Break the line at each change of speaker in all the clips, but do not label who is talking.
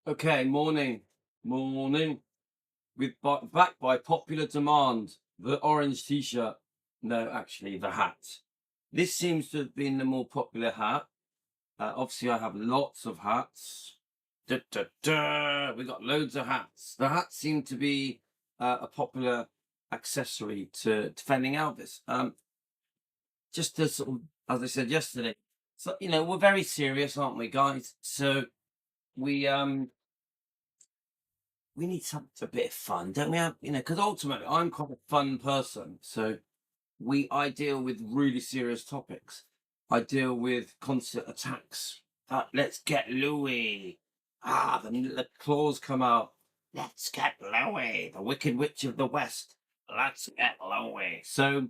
Okay, morning. Back by popular demand, the orange t-shirt. No, actually, the hat. This seems to have been the more popular hat. Obviously, I have lots of hats. Da, da, da. We got loads of hats. The hats seem to be a popular accessory to defending Elvis. Just to sort of, as I said yesterday, so we're very serious, aren't we, guys? So we we need a bit of fun, don't we? Because ultimately I'm quite a fun person. So I deal with really serious topics. I deal with constant attacks. Let's get Louis. The claws come out. Let's get Louis, the Wicked Witch of the West. Let's get Louis. So,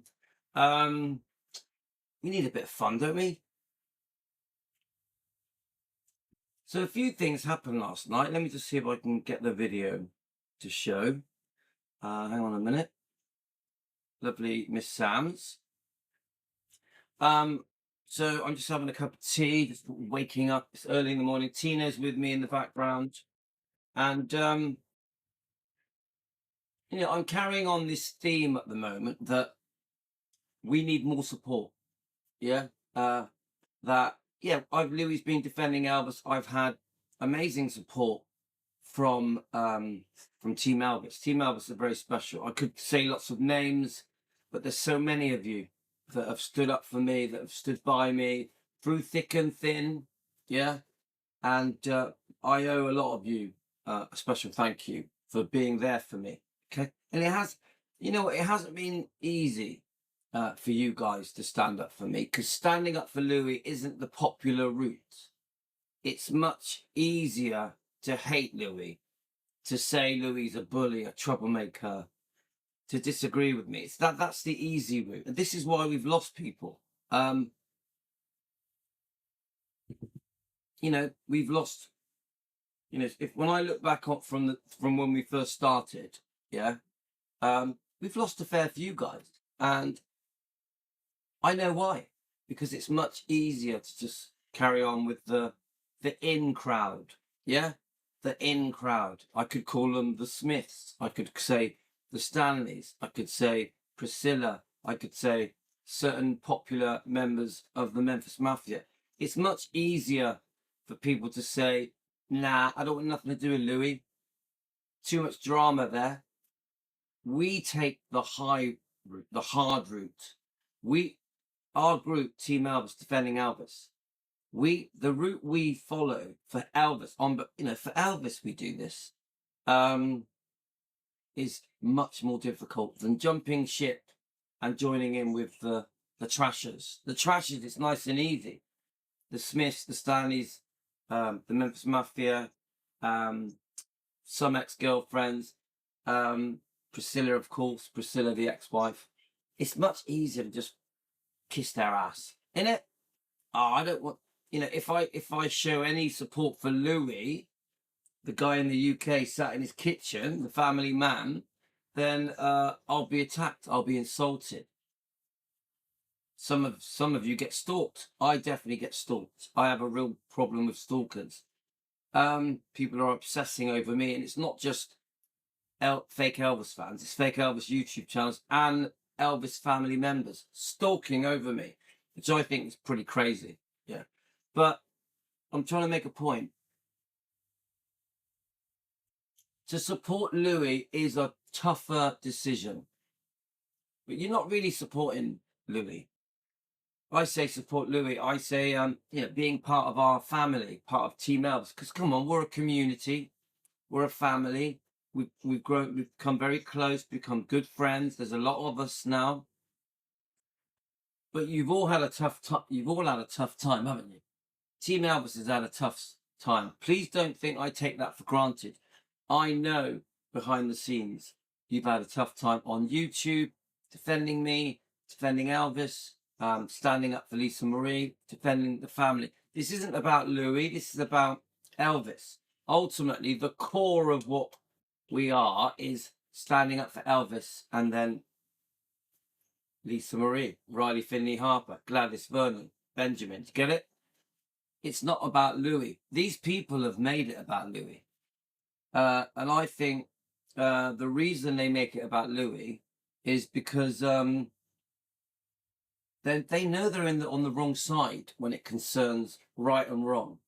um, we need a bit of fun, don't we? So a few things happened last night. Let me just see if I can get the video to show. Hang on a minute. Lovely Miss Sam's. So I'm just having a cup of tea, just waking up. It's early in the morning. Tina's with me in the background. And I'm carrying on this theme at the moment that we need more support. Yeah. I've Louis been defending Elvis. I've had amazing support from Team Elvis. Team Elvis are very special. I could say lots of names, but there's so many of you that have stood up for me, that have stood by me through thick and thin. Yeah. And I owe a lot of you a special thank you for being there for me. Okay. And it hasn't been easy for you guys to stand up for me, because standing up for Louis isn't the popular route. It's much easier to hate Louis, to say Louis is a bully, a troublemaker, to disagree with me. That's the easy route. And this is why we've lost people. We've lost, if when I look back on from when we first started, yeah, we've lost a fair few guys. And I know why. Because it's much easier to just carry on with the in crowd. Yeah? The in crowd. I could call them the Smiths. I could say the Stanleys. I could say Priscilla. I could say certain popular members of the Memphis Mafia. It's much easier for people to say, nah, I don't want nothing to do with Louis. Too much drama there. We take the high route, the hard route. Our group, Team Elvis, defending Elvis. The route we follow for Elvis for Elvis we do this, is much more difficult than jumping ship and joining in with the trashers. The trashers, it's nice and easy. The Smiths, the Stanleys, the Memphis Mafia, some ex-girlfriends, Priscilla, of course, Priscilla, the ex-wife. It's much easier to just kiss their ass, innit? I don't want, if I show any support for Louis, the guy in the UK sat in his kitchen, the family man, then I'll be attacked. I'll be insulted. Some of you get stalked. I definitely get stalked. I have a real problem with stalkers. People are obsessing over me, and it's not just fake Elvis fans. It's fake Elvis YouTube channels and Elvis family members stalking over me, which I think is pretty crazy. Yeah. But I'm trying to make a point. To support Louis is a tougher decision. But you're not really supporting Louis. I say support Louis. I say, being part of our family, part of Team Elvis. Because come on, we're a community. We're a family. We've grown, we've become very close, become good friends. There's a lot of us now. But you've all had a tough time. You've all had a tough time, haven't you? Team Elvis has had a tough time. Please don't think I take that for granted. I know behind the scenes you've had a tough time on YouTube, defending me, defending Elvis, standing up for Lisa Marie, defending the family. This isn't about Louis. This is about Elvis. Ultimately, the core of what we are is standing up for Elvis, and then Lisa Marie, Riley Finley Harper, Gladys Vernon, Benjamin. Do you get it? It's not about Louis. These people have made it about Louis. And I think the reason they make it about Louis is because they know they're on the wrong side when it concerns right and wrong.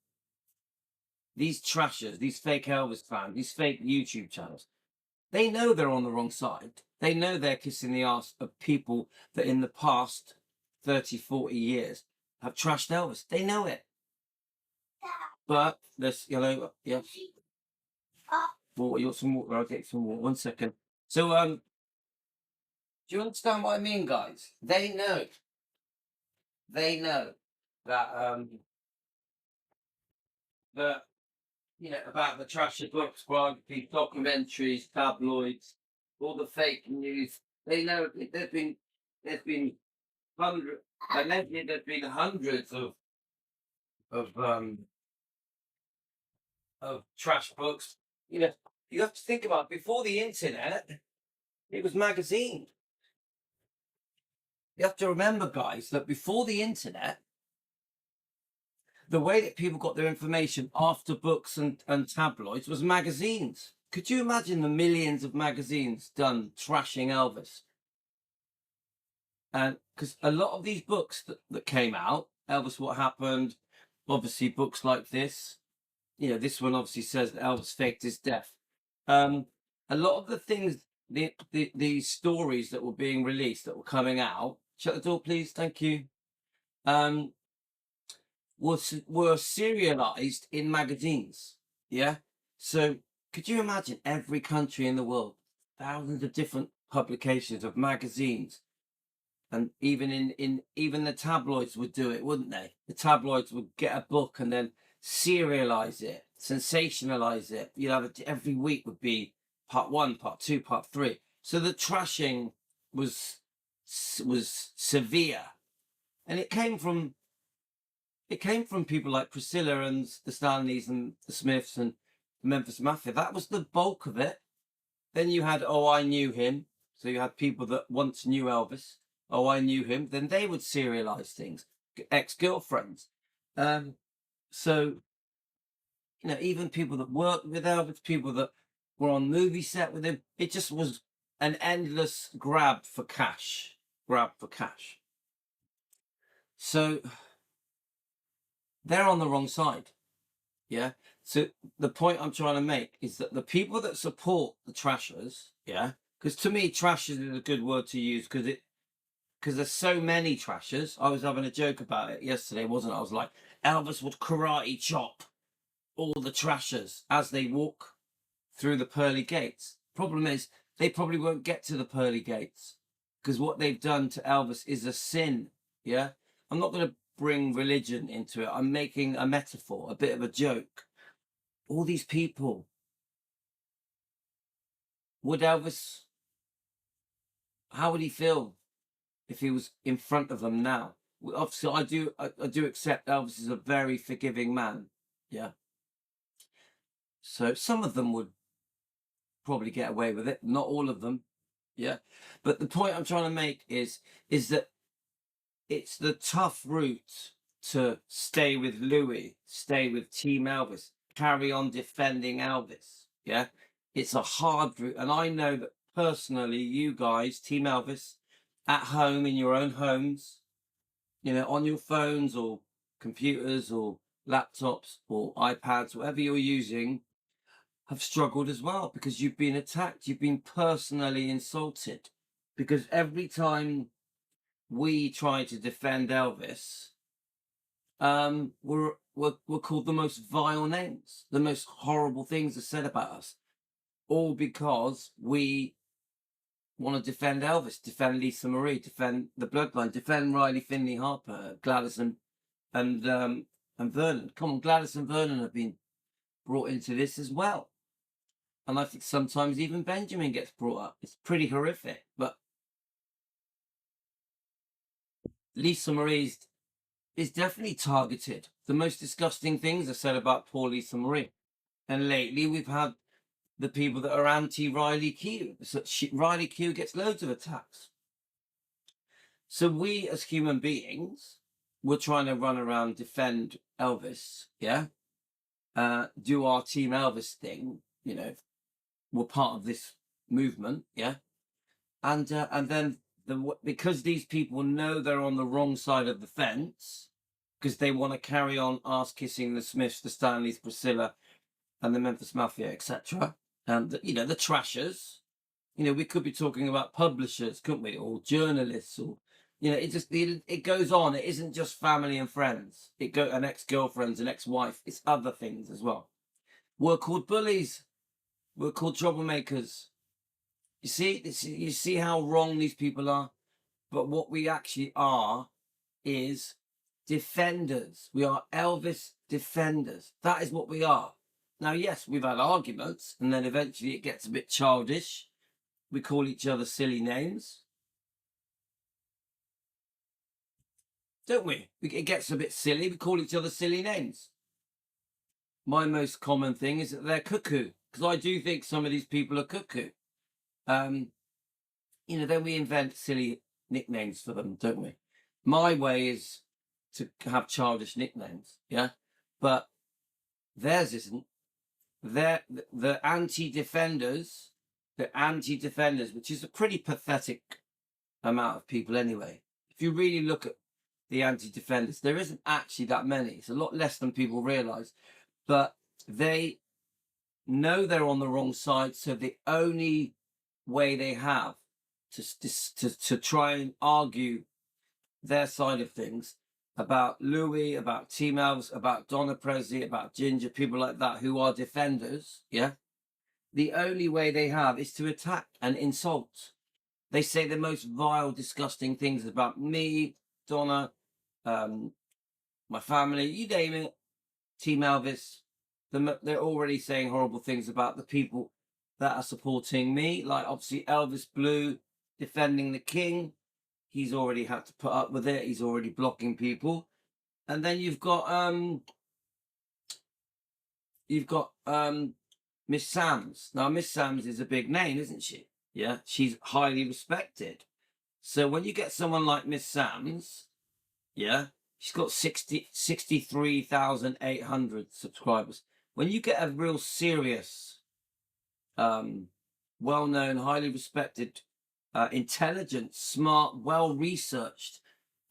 These trashers, these fake Elvis fans, these fake YouTube channels, they know they're on the wrong side. They know they're kissing the ass of people that in the past 30, 40 years have trashed Elvis. They know it. But there's, yeah. Water, you want some water? I'll get some water. 1 second. So, do you understand what I mean, guys? They know that that about the trashy books, biographies, documentaries, tabloids, all the fake news. They know there's been hundreds, allegedly there's been hundreds of um of trash books. You have to think about before the internet, it was magazine. You have to remember, guys, that before the internet, the way that people got their information after books and tabloids was magazines. Could you imagine the millions of magazines done trashing Elvis? And because a lot of these books that came out, Elvis, What Happened, obviously books like this, this one obviously says that Elvis faked his death. A lot of the things, the stories that were being released that were coming out, shut the door, please, thank you, were serialized in magazines. Yeah. So could you imagine every country in the world, thousands of different publications of magazines, and even the tabloids would do it, wouldn't they? The tabloids would get a book and then serialize it, sensationalize it. Every week would be part 1, part 2, part 3. So the trashing was severe, and it came from people like Priscilla and the Stanleys and the Smiths and the Memphis Mafia. That was the bulk of it. Then you had, oh, I knew him. So you had people that once knew Elvis. Oh, I knew him. Then they would serialize things. Ex-girlfriends. So, even people that worked with Elvis, people that were on movie set with him, it just was an endless grab for cash. So they're on the wrong side. Yeah. So the point I'm trying to make is that the people that support the trashers, yeah, because to me, trashers is a good word to use because there's so many trashers. I was having a joke about it yesterday, wasn't I? I was like, Elvis would karate chop all the trashers as they walk through the pearly gates. Problem is, they probably won't get to the pearly gates because what they've done to Elvis is a sin. Yeah. I'm not going to bring religion into it. I'm making a metaphor, a bit of a joke. All these people, would Elvis, how would he feel if he was in front of them now? Obviously, I do accept Elvis is a very forgiving man. Yeah. So some of them would probably get away with it, not all of them. Yeah. But the point I'm trying to make is that it's the tough route to stay with Louis, stay with Team Elvis, carry on defending Elvis. Yeah. It's a hard route. And I know that personally, you guys, Team Elvis, at home in your own homes, on your phones or computers or laptops or iPads, whatever you're using, have struggled as well because you've been attacked. You've been personally insulted because every time we try to defend Elvis, we're called the most vile names, the most horrible things are said about us, all because we want to defend Elvis, defend Lisa Marie, defend the bloodline, defend Riley Finley Harper, Gladys and Vernon. Come on, Gladys and Vernon have been brought into this as well. And I think sometimes even Benjamin gets brought up. It's pretty horrific. But Lisa Marie is definitely targeted. The most disgusting things are said about poor Lisa Marie. And lately we've had the people that are anti-Riley Q. So Riley Q gets loads of attacks. So we as human beings, we're trying to run around, defend Elvis, yeah? Do our Team Elvis thing, were part of this movement, yeah. And then because these people know they're on the wrong side of the fence, because they want to carry on ass kissing the Smiths, the Stanleys, Priscilla, and the Memphis Mafia, etc. And the trashers. We could be talking about publishers, couldn't we, or journalists, or it goes on. It isn't just family and friends. And ex-girlfriends and ex-wife. It's other things as well. We're called bullies. We're called troublemakers. You see how wrong these people are. But what we actually are is defenders. We are Elvis defenders. That is what we are. Now, yes, we've had arguments, and then eventually it gets a bit childish. We call each other silly names, don't we? It gets a bit silly. We call each other silly names. My most common thing is that they're cuckoo, because I do think some of these people are cuckoo. Then we invent silly nicknames for them, don't we? My way is to have childish nicknames, yeah? But theirs isn't. They're the anti-defenders, which is a pretty pathetic amount of people anyway. If you really look at the anti-defenders, there isn't actually that many. It's a lot less than people realize. But they know they're on the wrong side, so the only way they have to try and argue their side of things about Louis, about Team Elvis, about Donna Presley, about Ginger, people like that who are defenders, yeah, the only way they have is to attack and insult. They say the most vile, disgusting things about me, Donna, my family, you name it, Team Elvis. They're already saying horrible things about the people that are supporting me, like obviously Elvis Blue defending the king. He's already had to put up with it. He's already blocking people. And then you've got Miss Sams. Now Miss Sams is a big name, isn't she? Yeah, she's highly respected. So when you get someone like Miss Sams, yeah, she's got 63,800 subscribers. When you get a real serious, well-known, highly respected, intelligent, smart, well-researched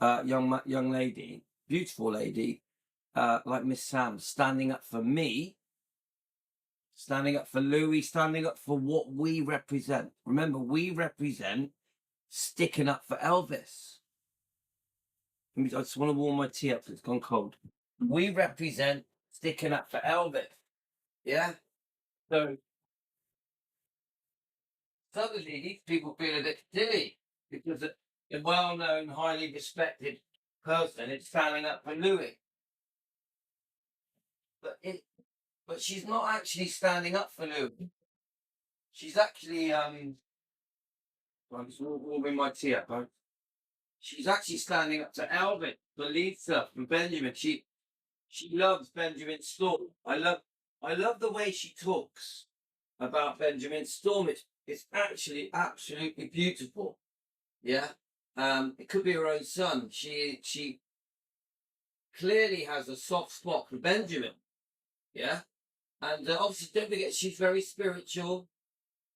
young lady, beautiful lady, like Miss Sam, standing up for me, standing up for Louis, standing up for what we represent. Remember, we represent sticking up for Elvis. I just want to warm my tea up because it's gone cold. We represent sticking up for Elvis. Yeah? So suddenly these people feel a bit silly because a well-known, highly respected person is standing up for Louis. But she's not actually standing up for Louis. She's actually I'm just warming my tea up, right? She's actually standing up to Elvis, believes her, and Benjamin. She loves Benjamin Storm. I love the way she talks about Benjamin Storm. It's actually absolutely beautiful. Yeah. It could be her own son. She clearly has a soft spot for Benjamin. Yeah. And obviously, don't forget, she's very spiritual.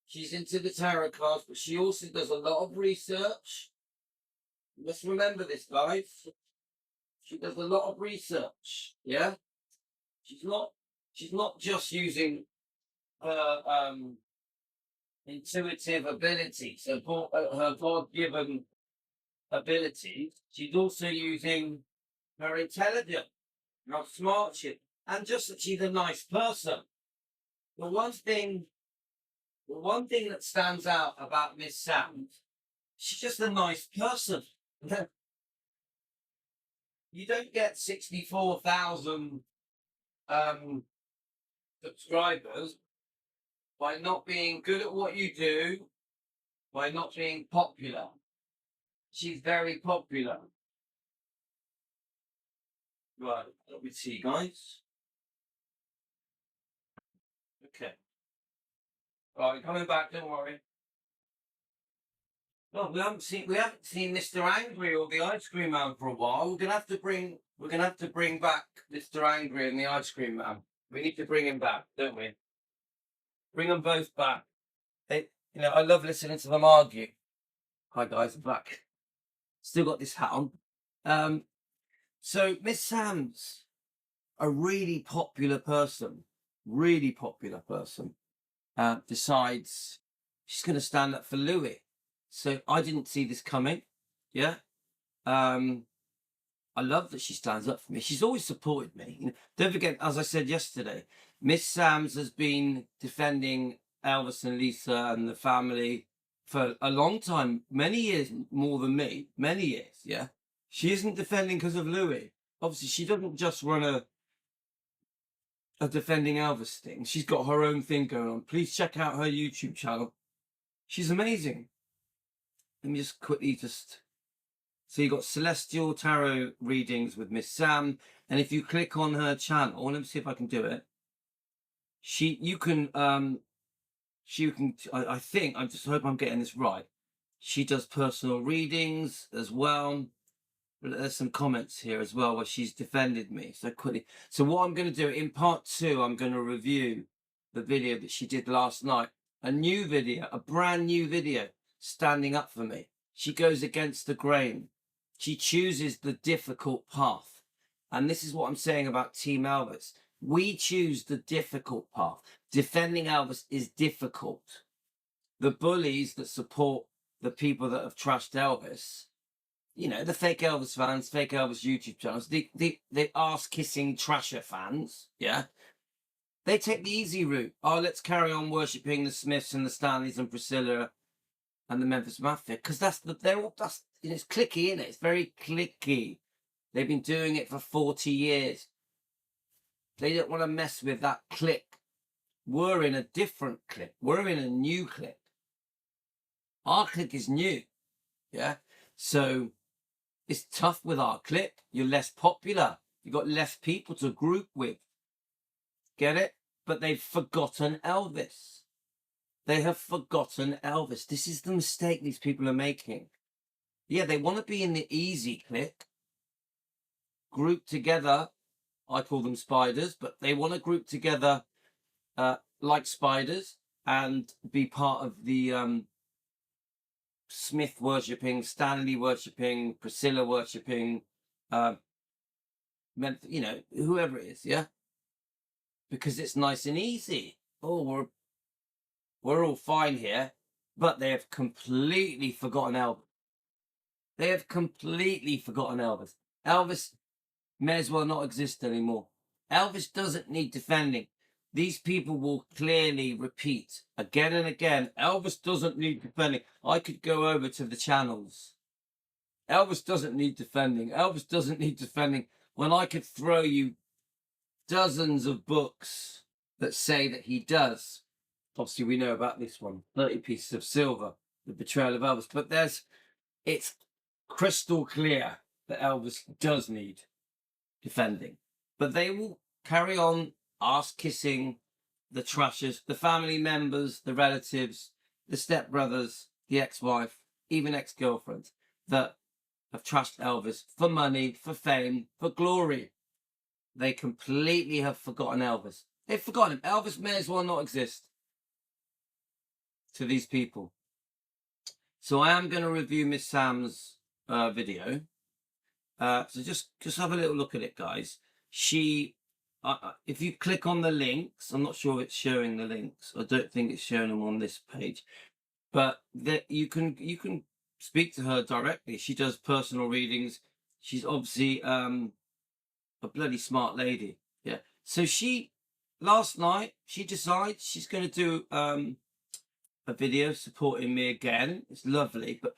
She's into the tarot cards, but she also does a lot of research. You must remember this, guys. She does a lot of research. Yeah. She's not just using her intuitive ability, so her God-given abilities. She's also using her intelligence, how smart she is, and just that she's a nice person. The one thing that stands out about Miss Sam, she's just a nice person. You don't get 64,000 subscribers by not being good at what you do, by not being popular. She's very popular. Right, let me see, guys. Okay. Right, coming back, don't worry. No, we haven't seen Mr. Angry or the ice cream man for a while. We're gonna have to bring back Mr. Angry and the ice cream man. We need to bring him back, don't we? Bring them both back. I love listening to them argue. Hi guys, I'm back. Still got this hat on. So Miss Sam's a really popular person, decides she's going to stand up for Louis. So I didn't see this coming. Yeah. I love that she stands up for me. She's always supported me. Don't forget, as I said yesterday, Miss Sams has been defending Elvis and Lisa and the family for a long time, many years more than me, many years. Yeah. She isn't defending because of Louis. Obviously, she doesn't just run a defending Elvis thing. She's got her own thing going on. Please check out her YouTube channel. She's amazing. Let me just quickly so you got Celestial Tarot readings with Miss Sam, and if you click on her channel, let me see if I can do it. I think, I just hope I'm getting this right. She does personal readings as well. There's some comments here as well where she's defended me. So quickly. So what I'm going to do in part 2, I'm going to review the video that she did last night. A new video, a brand new video, standing up for me. She goes against the grain. She chooses the difficult path. And this is what I'm saying about Team Elvis. We choose the difficult path. Defending Elvis is difficult. The bullies that support the people that have trashed Elvis, the fake Elvis fans, fake Elvis YouTube channels, the ass-kissing trasher fans, yeah, they take the easy route. Oh, let's carry on worshipping the Smiths and the Stanleys and Priscilla and the Memphis Mafia, because it's clicky, isn't it? It's very clicky. They've been doing it for 40 years. They don't want to mess with that clique. We're in a different clique. We're in a new clique. Our clique is new, yeah? So it's tough with our clique. You're less popular. You've got less people to group with. Get it? But they've forgotten Elvis. They have forgotten Elvis. This is the mistake these people are making. Yeah, they want to be in the easy clique. Group together. I call them spiders, but they want to group together like spiders and be part of the Smith worshipping, Stanley worshipping, Priscilla worshipping, whoever it is, yeah? Because it's nice and easy. Oh, we're all fine here, but they have completely forgotten Elvis. They have completely forgotten Elvis. Elvis may as well not exist anymore. Elvis doesn't need defending. These people will clearly repeat again and again, Elvis doesn't need defending. I could go over to the channels. Elvis doesn't need defending. Elvis doesn't need defending. When I could throw you dozens of books that say that he does. Obviously, we know about this one, 30 Pieces of Silver, The Betrayal of Elvis. But it's crystal clear that Elvis does need defending. But they will carry on ass-kissing the trashers, the family members, the relatives, the stepbrothers, the ex-wife, even ex-girlfriends that have trashed Elvis for money, for fame, for glory. They completely have forgotten Elvis. They've forgotten him. Elvis may as well not exist to these people. So I am going to review Miss Sam's video. So just have a little look at it, guys. If you click on the links, I'm not sure if it's showing the links. I don't think it's showing them on this page, but you can speak to her directly. She does personal readings. She's obviously a bloody smart lady. Yeah. So last night she decides she's going to do a video supporting me again. It's lovely, but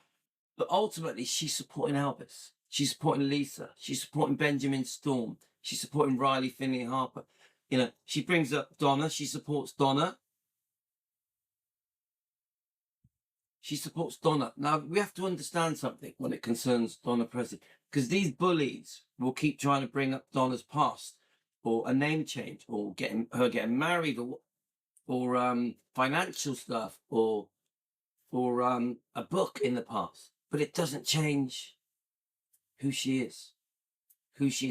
ultimately she's supporting Elvis. She's supporting Lisa. She's supporting Benjamin Storm. She's supporting Riley Finley Harper. She brings up Donna. She supports Donna. She supports Donna. Now, we have to understand something when it concerns Donna Presley, because these bullies will keep trying to bring up Donna's past, or a name change, or getting married, or financial stuff, or a book in the past. But it doesn't change who she is.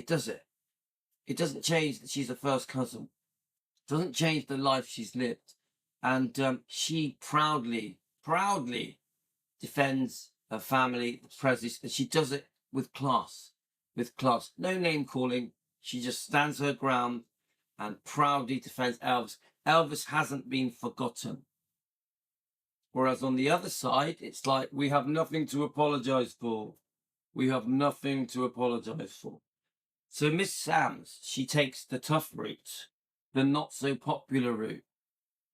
Does it? It doesn't change that she's a first cousin. It doesn't change the life she's lived. And she proudly defends her family, the Presleys, and she does it with class, no name calling. She just stands her ground and proudly defends Elvis. Elvis hasn't been forgotten. Whereas on the other side, it's like, we have nothing to apologize for. We have nothing to apologize for. So Miss Sams, she takes the tough route, the not so popular route.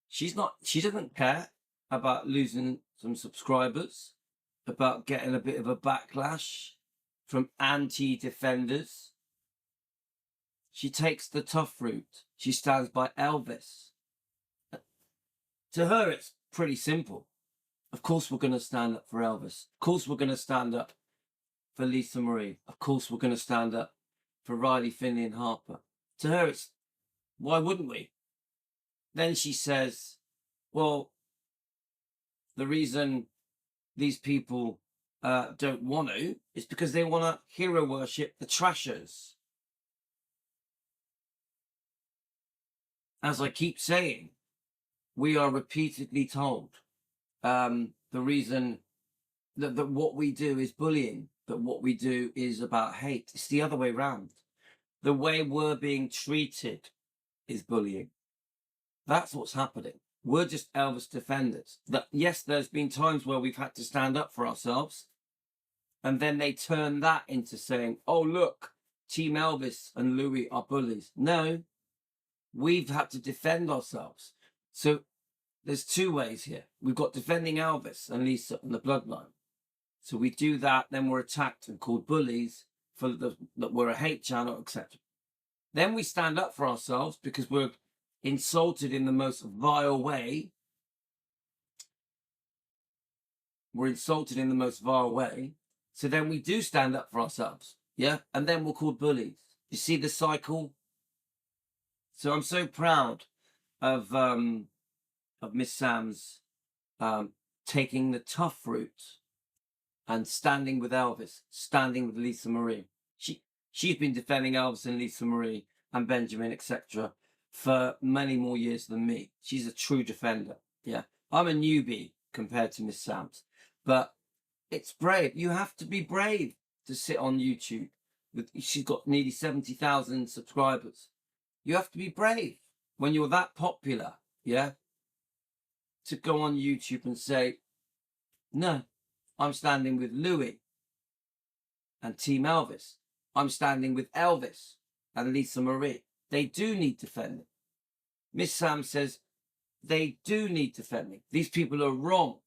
She doesn't care about losing some subscribers, about getting a bit of a backlash from anti-defenders. She takes the tough route. She stands by Elvis. To her, it's pretty simple. Of course we're going to stand up for Elvis. Of course we're going to stand up for Lisa Marie. Of course we're going to stand up for Riley, Finley and Harper. To her, it's, why wouldn't we? Then she says, well, the reason these people don't want to is because they want to hero worship the trashers. As I keep saying, we are repeatedly told the reason that what we do is bullying, that what we do is about hate. It's the other way around. The way we're being treated is bullying. That's what's happening. We're just Elvis defenders. That, yes, there's been times where we've had to stand up for ourselves, and then they turn that into saying, oh, look, Team Elvis and Louis are bullies. No, we've had to defend ourselves. So there's two ways here. We've got defending Elvis and Lisa and the bloodline. So we do that, then we're attacked and called bullies for that we're a hate channel, etc. Then we stand up for ourselves because we're insulted in the most vile way. We're insulted in the most vile way. So then we do stand up for ourselves. Yeah. And then we're called bullies. You see the cycle? So I'm so proud of Miss Sams taking the tough route and standing with Elvis, standing with Lisa Marie. She's been defending Elvis and Lisa Marie and Benjamin, etc., for many more years than me. She's a true defender. Yeah, I'm a newbie compared to Miss Sams, but it's brave. You have to be brave to sit on YouTube. She's got nearly 70,000 subscribers. You have to be brave when you're that popular, yeah, to go on YouTube and say, no, I'm standing with Louis and Team Elvis. I'm standing with Elvis and Lisa Marie. They do need defending. Miss Sam says they do need defending. These people are wrong.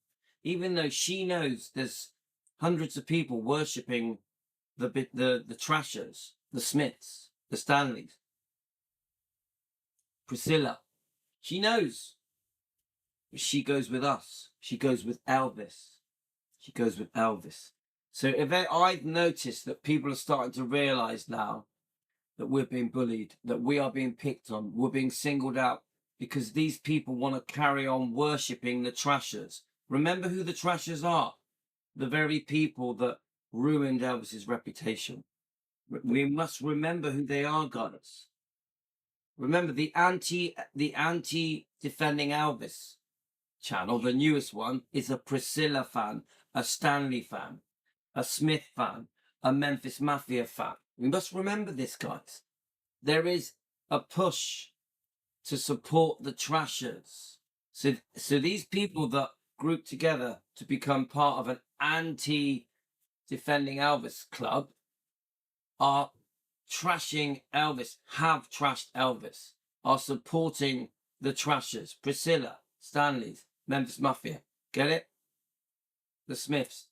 Even though she knows there's hundreds of people worshipping the Trashers, the Smiths, the Stanleys, Priscilla. She knows. She goes with us. She goes with Elvis. She goes with Elvis. So I've noticed that people are starting to realize now that we're being bullied, that we are being picked on, we're being singled out because these people want to carry on worshipping the Trashers. Remember who the Trashers are? The very people that ruined Elvis's reputation. We must remember who they are, guys. Remember the anti-defending Elvis channel, the newest one, is a Priscilla fan, a Stanley fan, a Smith fan, a Memphis Mafia fan. We must remember this, guys. There is a push to support the Trashers. So these people that group together to become part of an anti-defending Elvis club are trashing Elvis, have trashed Elvis, are supporting the Trashers, Priscilla, Stanley's, Memphis Mafia. Get it? The Smiths.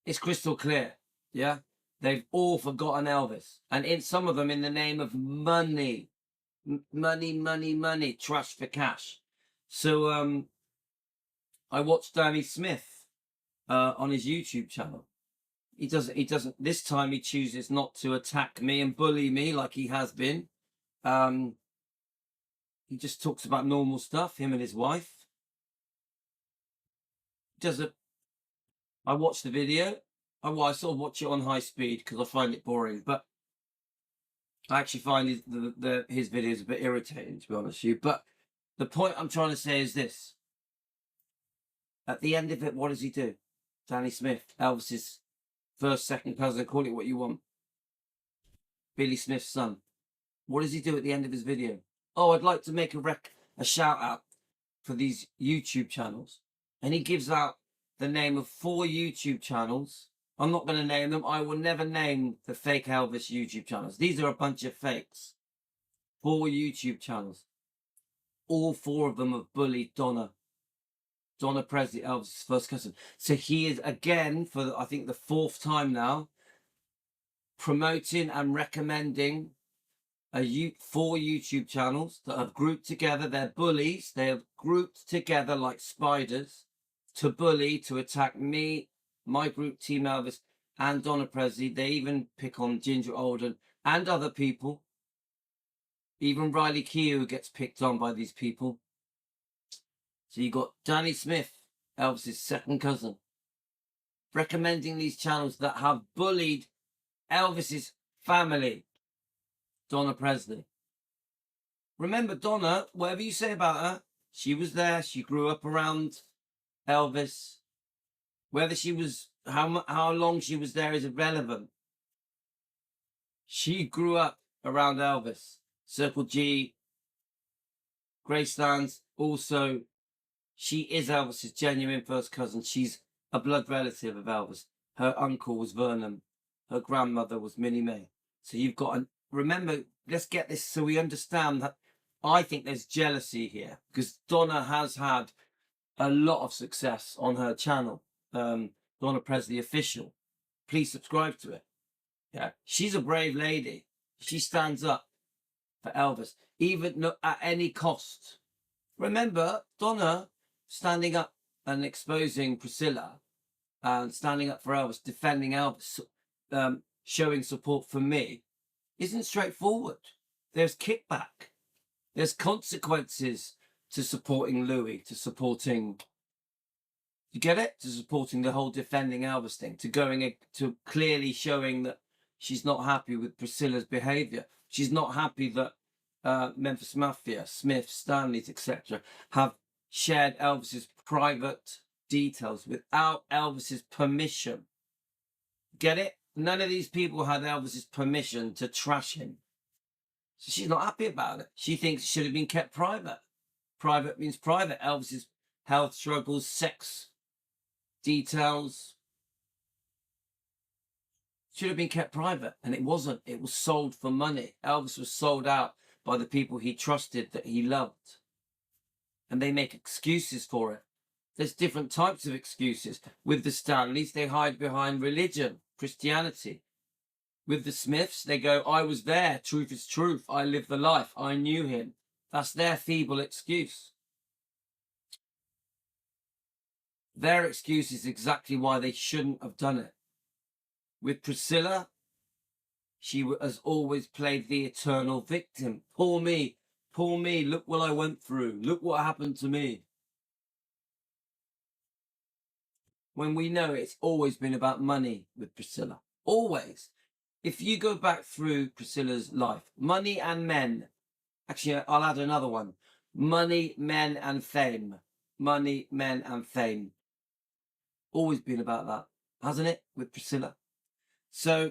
It's crystal clear, yeah? They've all forgotten Elvis. And in some of them in the name of money. Money, trash for cash. So I watched Danny Smith on his YouTube channel. He doesn't, this time he chooses not to attack me and bully me like he has been. He just talks about normal stuff, him and his wife. I watched the video. I sort of watch it on high speed because I find it boring, but I actually find his videos a bit irritating, to be honest with you. But The point I'm trying to say is this. At the end of it, what does he do? Danny Smith, Elvis's first, second cousin, call it what you want. Billy Smith's son. What does he do at the end of his video? Oh, I'd like to make a shout out for these YouTube channels. And he gives out the name of 4 YouTube channels. I'm not going to name them. I will never name the fake Elvis YouTube channels. These are a bunch of fakes. 4 YouTube channels. All 4 of them have bullied Donna Presley, Elvis' first cousin. So he is, again, for I think the 4th time now, promoting and recommending 4 YouTube channels that have grouped together. They're bullies. They have grouped together like spiders to bully, to attack me, my group, Team Elvis, and Donna Presley. They even pick on Ginger Alden and other people. Even Riley Keough gets picked on by these people. So you got Danny Smith, Elvis's second cousin, recommending these channels that have bullied Elvis's family, Donna Presley. Remember, Donna, whatever you say about her, she was there. She grew up around Elvis. Whether she was, how long she was there is irrelevant. She grew up around Elvis. Circle G, Gracelands, also, she is Elvis's genuine first cousin. She's a blood relative of Elvis. Her uncle was Vernon. Her grandmother was Minnie May. So you've got, remember, let's get this so we understand that I think there's jealousy here because Donna has had a lot of success on her channel, Donna Presley Official. Please subscribe to it. Yeah, she's a brave lady. She stands up for Elvis, even at any cost. Remember, Donna standing up and exposing Priscilla and standing up for Elvis, defending Elvis, showing support for me, isn't straightforward. There's kickback. There's consequences to supporting Louis, to supporting, you get it? To supporting the whole defending Elvis thing, to clearly showing that she's not happy with Priscilla's behavior. She's not happy that Memphis Mafia, Smith, Stanleys, etc. have shared Elvis's private details without Elvis's permission. Get it? None of these people had Elvis's permission to trash him. So she's not happy about it. She thinks it should have been kept private. Private means private. Elvis's health struggles, sex details should have been kept private, and it wasn't. It was sold for money. Elvis was sold out by the people he trusted, that he loved, and they make excuses for it. There's different types of excuses. With the Stanleys, they hide behind religion, Christianity. With the Smiths, they go, I was there, truth is truth, I lived the life, I knew him. That's their feeble excuse. Their excuse is exactly why they shouldn't have done it. With Priscilla, she has always played the eternal victim. Poor me, look what I went through, look what happened to me. When we know it's always been about money with Priscilla. Always. If you go back through Priscilla's life, money and men. Actually, I'll add another one. Money, men, and fame. Money, men, and fame. Always been about that, hasn't it, with Priscilla? So,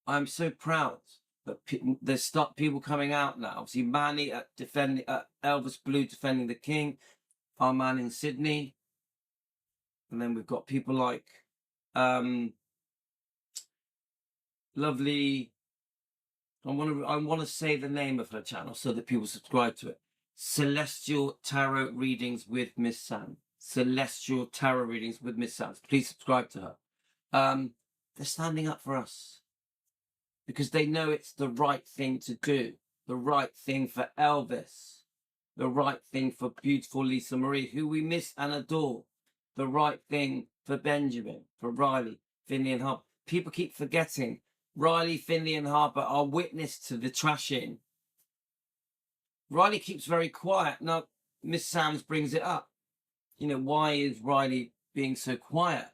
I'm so proud that there's people coming out now. See, Manny defending Elvis Blue defending the King, our man in Sydney, and then we've got people like lovely. I want to say the name of her channel so that people subscribe to it. Celestial Tarot Readings with Miss Sam. Celestial Tarot Readings with Miss Sam. Please subscribe to her. They're standing up for us because they know it's the right thing to do, the right thing for Elvis, the right thing for beautiful Lisa Marie, who we miss and adore, the right thing for Benjamin, for Riley, Finley and Harper. People keep forgetting Riley, Finley and Harper are witness to the trashing. Riley keeps very quiet. Now, Miss Sams brings it up. You know, why is Riley being so quiet?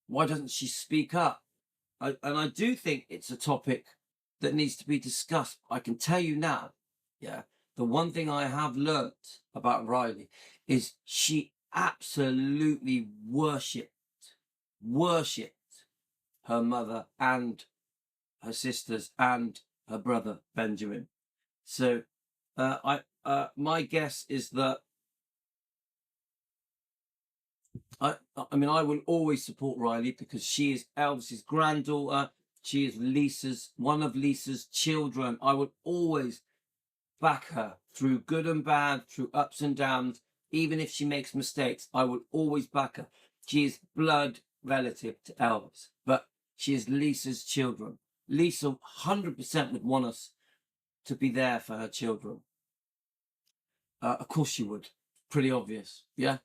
Why doesn't she speak up? And I do think it's a topic that needs to be discussed. I can tell you now, yeah, the one thing I have learnt about Riley is she absolutely worshipped her mother and her sisters and her brother Benjamin. So my guess is that I mean, I will always support Riley because she is Elvis's granddaughter. She is one of Lisa's children. I would always back her through good and bad, through ups and downs. Even if she makes mistakes, I will always back her. She is blood relative to Elvis, but she is Lisa's children. Lisa 100% would want us to be there for her children. Of course she would. Pretty obvious, yeah.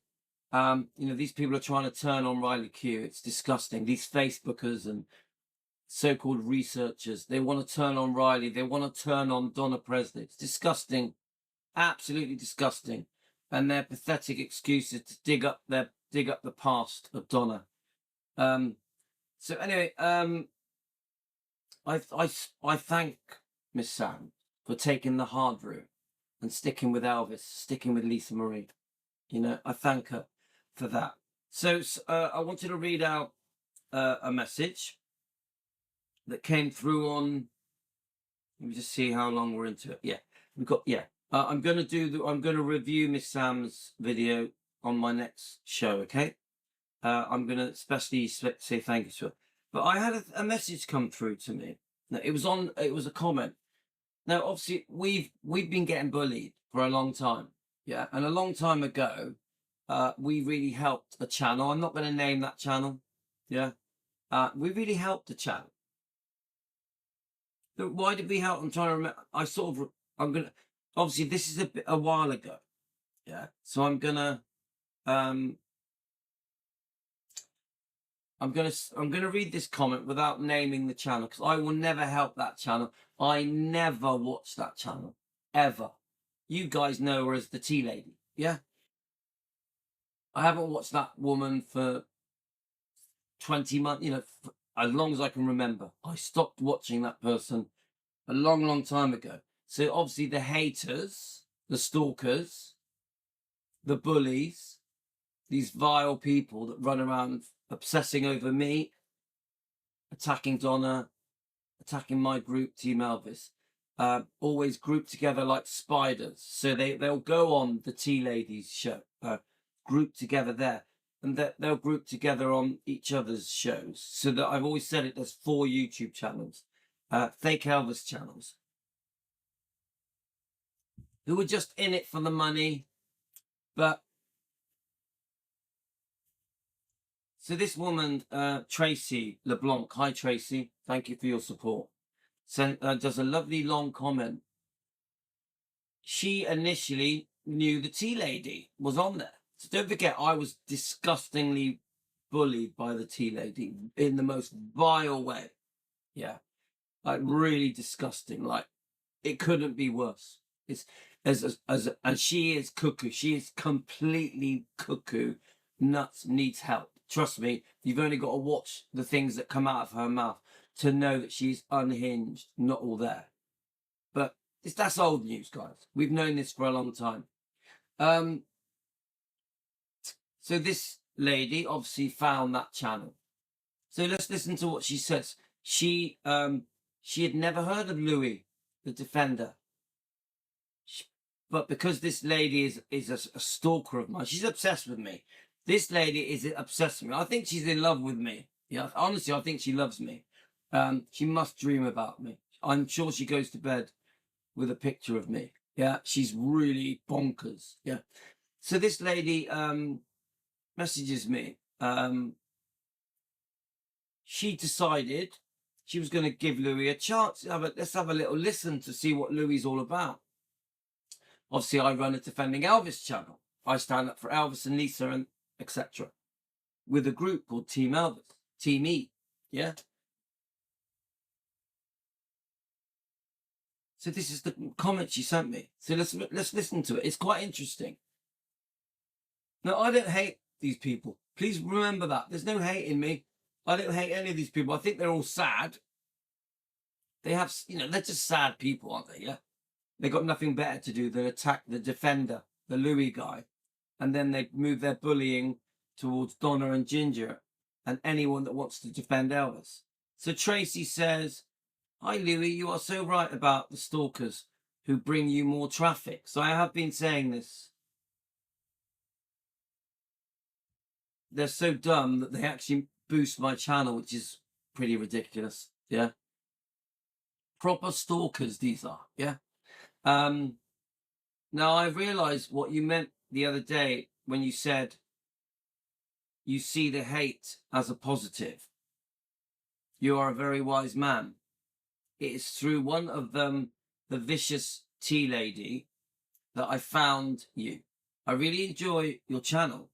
These people are trying to turn on Riley Q. It's disgusting. These Facebookers and so-called researchers, they want to turn on Riley. They want to turn on Donna Presley. It's disgusting, absolutely disgusting. And their pathetic excuses to dig up the past of Donna. So anyway, I thank Miss Sam for taking the hard route and sticking with Elvis, sticking with Lisa Marie. I thank her for that. So I wanted to read out a message that came through on. Let me just see how long we're into it. Yeah, we've got. Yeah, I'm going to review Miss Sam's video on my next show. Okay, I'm going to especially say thank you to her. But I had a message come through to me. Now, it was a comment. Now, obviously, we've been getting bullied for a long time. Yeah, and a long time ago, we really helped a channel. I'm not going to name that channel. Yeah, we really helped the channel. Why did we help? I'm trying to remember. Obviously, this is a while ago. Yeah, so I'm gonna read this comment without naming the channel because I will never help that channel. I never watch that channel ever. You guys know her as the tea lady. Yeah, I haven't watched that woman for 20 months. As long as I can remember. I stopped watching that person a long, long time ago. So obviously the haters, the stalkers, the bullies, these vile people that run around obsessing over me, attacking Donna, attacking my group, Team Elvis, always grouped together like spiders. So they'll go on the Tea Ladies show, grouped together there, and they'll group together on each other's shows. So that I've always said it, there's 4 YouTube channels, fake Elvis channels, who were just in it for the money. But so this woman, Tracy LeBlanc, hi Tracy, thank you for your support, does a lovely long comment. She initially knew the tea lady was on there. So don't forget, I was disgustingly bullied by the tea lady in the most vile way. Yeah, like really disgusting. Like it couldn't be worse. It's and she is cuckoo. She is completely cuckoo, nuts, needs help. Trust me, you've only got to watch the things that come out of her mouth to know that she's unhinged, not all there. But that's old news, guys. We've known this for a long time. So this lady obviously found that channel. So let's listen to what she says. She had never heard of Louis, the Defender. But because this lady is a stalker of mine, she's obsessed with me. This lady is obsessed with me. I think she's in love with me. Yeah, honestly, I think she loves me. She must dream about me. I'm sure she goes to bed with a picture of me. Yeah, she's really bonkers. Yeah. So this lady messages me. She decided she was going to give Louis a chance. Let's have a little listen to see what Louis is all about. Obviously, I run a Defending Elvis channel. I stand up for Elvis and Lisa and etc. with a group called Team Elvis, Team E. Yeah. So this is the comment she sent me. So let's listen to it. It's quite interesting. Now, I don't hate these people. Please remember that. There's no hate in me. I don't hate any of these people. I think they're all sad. They have, they're just sad people, aren't they? Yeah. they got nothing better to do than attack the defender, the Louis guy. And then they move their bullying towards Donna and Ginger and anyone that wants to defend Elvis. So Tracy says, "Hi, Louis, you are so right about the stalkers who bring you more traffic." So I have been saying this. They're so dumb that they actually boost my channel, which is pretty ridiculous. Yeah. Proper stalkers, these are. Yeah. Now I realized what you meant the other day when you said you see the hate as a positive. You are a very wise man. It is through one of them, the vicious tea lady, that I found you. I really enjoy your channel